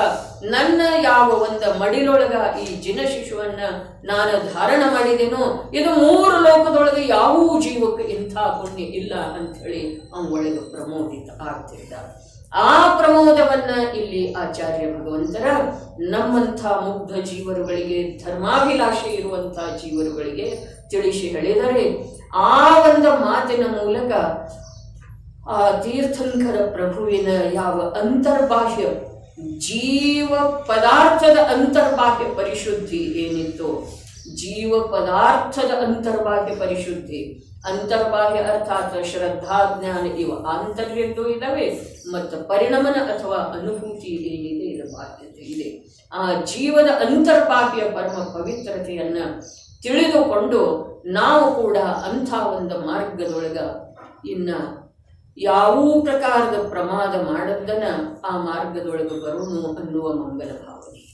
ನನ್ನ ಯಾವ ಒಂದು ಮಡಿಲೊಳಗ ಈ ಜಿನ ಶಿಶುವನ್ನ ನಾನು ಧಾರಣ ಮಾಡಿದೆನೋ ಇದು 3 ಲೋಕದೊಳಗೆ ಯಾವ ಜೀವಕ್ಕೆ ಇಂಥ ಪುಣ್ಯ ಇಲ್ಲ ಅಂತ ಹೇಳಿ ಅವನ ಒಳಗೆ ಪ್ರಮೋದಿತ ಆಗ್ತಿದ್ದ. ಆ ಪ್ರಮೋದವನ್ನ ಇಲ್ಲಿ ಆಚಾರ್ಯ ಭಗವಂತರ ನಮ್ಮಂಥ ಮುಗ್ಧ ಜೀವರುಗಳಿಗೆ, ಧರ್ಮಾಭಿಲಾಷೆ ಇರುವಂತಹ ಜೀವರುಗಳಿಗೆ ತಿಳಿಸಿ ಹೇಳಿದರೆ, ಆ ಒಂದು ಮಾತಿನ ಮೂಲಕ ಆ ತೀರ್ಥಂಕರ ಪ್ರಭುವಿನ ಯಾವ ಅಂತರ್ಬಾಹ್ಯ ಜೀವ ಪದಾರ್ಥದ ಅಂತರ್ಬಾಹ್ಯ ಪರಿಶುದ್ಧಿ ಏನಿತ್ತು, ಜೀವ ಪದಾರ್ಥದ ಅಂತರ್ಬಾಹ್ಯ ಪರಿಶುದ್ಧಿ, ಅಂತರ್ಬಾಹ್ಯ ಅರ್ಥಾತ್ ಶ್ರದ್ಧಾ ಜ್ಞಾನ ಇವ ಆಂತರ್ಯದ್ದು ಇದ್ದಾವೆ, ಮತ್ತು ಪರಿಣಮನ ಅಥವಾ ಅನುಭೂತಿ ಏನಿದೆ ಇದರ ಬಾಧ್ಯತೆ ಇದೆ. ಆ ಜೀವದ ಅಂತರ್ಬಾಹ್ಯ ಪರಮ ಪವಿತ್ರತೆಯನ್ನ ತಿಳಿದುಕೊಂಡು ನಾವು ಕೂಡ ಅಂಥ ಒಂದು ಮಾರ್ಗದೊಳಗ ಇನ್ನ ಯಾವ ಪ್ರಕಾರದ ಪ್ರಮಾದ ಮಾಡದ್ದನ್ನ ಆ ಮಾರ್ಗದೊಳಗೆ ಬರುನು ಅನ್ನುವ ಮಂಗಲ ಭಾವನೆ.